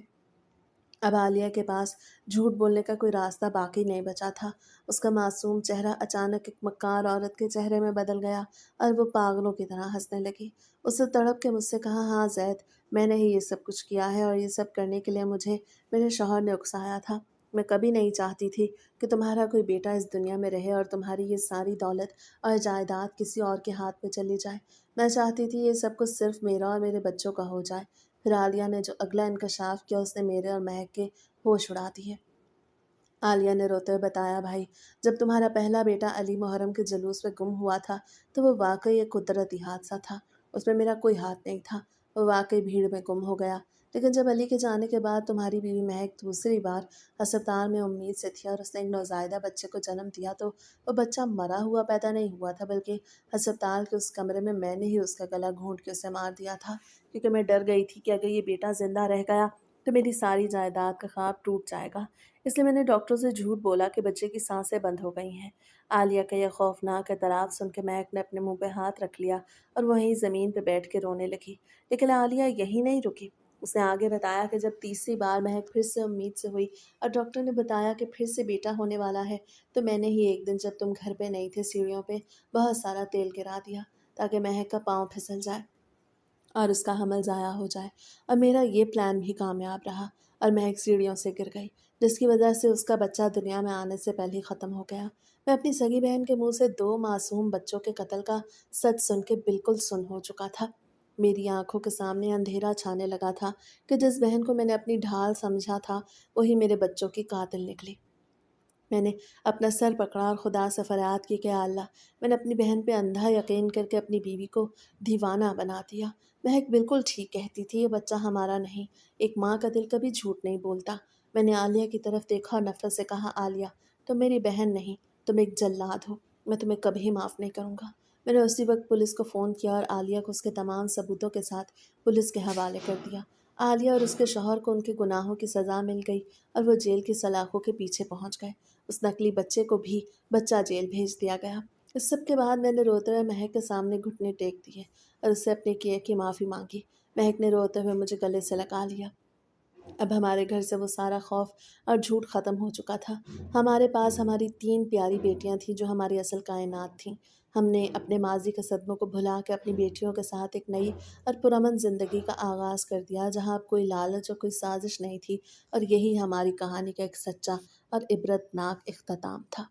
A: اب عالیہ کے پاس جھوٹ بولنے کا کوئی راستہ باقی نہیں بچا تھا۔ اس کا معصوم چہرہ اچانک ایک مکار عورت کے چہرے میں بدل گیا اور وہ پاگلوں کی طرح ہنسنے لگی۔ اس نے تڑپ کے مجھ سے کہا، ہاں زید، میں نے ہی یہ سب کچھ کیا ہے اور یہ سب کرنے کے لیے مجھے میرے شوہر نے اکسایا تھا۔ میں کبھی نہیں چاہتی تھی کہ تمہارا کوئی بیٹا اس دنیا میں رہے اور تمہاری یہ ساری دولت اور جائیداد کسی اور کے ہاتھ میں چلی جائے۔ میں چاہتی تھی یہ سب کچھ صرف میرا اور میرے بچوں کا ہو جائے۔ پھر عالیہ نے جو اگلا انکشاف کیا اس نے میرے اور مہک کے ہوش اڑا دیے۔ عالیہ نے روتے ہوئے بتایا، بھائی جب تمہارا پہلا بیٹا علی محرم کے جلوس میں گم ہوا تھا تو وہ واقعی ایک قدرتی حادثہ تھا، اس میں میرا کوئی ہاتھ نہیں تھا، وہ واقعی بھیڑ میں گم ہو گیا۔ لیکن جب علی کے جانے کے بعد تمہاری بیوی مہک دوسری بار ہسپتال میں امید سے تھی اور اس نے ایک نوزائیدہ بچے کو جنم دیا تو وہ بچہ مرا ہوا پیدا نہیں ہوا تھا، بلکہ ہسپتال کے اس کمرے میں میں نے ہی اس کا گلا گھونٹ کے اسے مار دیا تھا، کیونکہ میں ڈر گئی تھی کہ اگر یہ بیٹا زندہ رہ گیا تو میری ساری جائیداد کا خواب ٹوٹ جائے گا۔ اس لیے میں نے ڈاکٹر سے جھوٹ بولا کہ بچے کی سانسیں بند ہو گئی ہیں۔ عالیہ کا یہ خوفناک اعتراف سن کے مہک نے اپنے منہ پہ ہاتھ رکھ لیا اور وہیں زمین پہ بیٹھ کے رونے لگی۔ لیکن عالیہ یہی نہیں رکی، اس نے آگے بتایا کہ جب تیسری بار مہک پھر سے امید سے ہوئی اور ڈاکٹر نے بتایا کہ پھر سے بیٹا ہونے والا ہے تو میں نے ہی ایک دن جب تم گھر پہ نہیں تھے سیڑھیوں پہ بہت سارا تیل گرا دیا تاکہ مہک کا پاؤں پھسل جائے اور اس کا حمل ضائع ہو جائے، اور میرا یہ پلان بھی کامیاب رہا اور مہک سیڑھیوں سے گر گئی، جس کی وجہ سے اس کا بچہ دنیا میں آنے سے پہلے ہی ختم ہو گیا۔ میں اپنی سگی بہن کے منہ سے 2 معصوم بچوں کے قتل کا سچ سن کے بالکل سن ہو چکا تھا۔ میری آنکھوں کے سامنے اندھیرا چھانے لگا تھا کہ جس بہن کو میں نے اپنی ڈھال سمجھا تھا وہی میرے بچوں کی قاتل نکلی۔ میں نے اپنا سر پکڑا اور خدا سے فریاد کی کہ اللہ، میں نے اپنی بہن پہ اندھا یقین کر کے اپنی بیوی کو دیوانہ بنا دیا۔ مہک بالکل ٹھیک کہتی تھی، یہ بچہ ہمارا نہیں، ایک ماں کا دل کبھی جھوٹ نہیں بولتا۔ میں نے عالیہ کی طرف دیکھا اور نفرت سے کہا، عالیہ تم میری بہن نہیں، تم ایک جلاد ہو، میں تمہیں کبھی معاف نہیں کروں گا۔ میں نے اسی وقت پولیس کو فون کیا اور عالیہ کو اس کے تمام ثبوتوں کے ساتھ پولیس کے حوالے کر دیا۔ عالیہ اور اس کے شوہر کو ان کے گناہوں کی سزا مل گئی اور وہ جیل کی سلاخوں کے پیچھے پہنچ گئے۔ اس نقلی بچے کو بھی بچہ جیل بھیج دیا گیا۔ اس سب کے بعد میں نے روتے ہوئے مہک کے سامنے گھٹنے ٹیک دیے اور اس سے اپنے کیے کی معافی مانگی۔ مہک نے روتے ہوئے مجھے گلے سے لگا لیا۔ اب ہمارے گھر سے وہ سارا خوف اور جھوٹ ختم ہو چکا تھا۔ ہمارے پاس ہماری 3 پیاری بیٹیاں تھیں جو ہماری اصل کائنات تھیں۔ ہم نے اپنے ماضی کے صدموں کو بھلا کے اپنی بیٹیوں کے ساتھ ایک نئی اور پرامن زندگی کا آغاز کر دیا، جہاں اب کوئی لالچ اور کوئی سازش نہیں تھی، اور یہی ہماری کہانی کا ایک سچا اور عبرت ناک اختتام تھا۔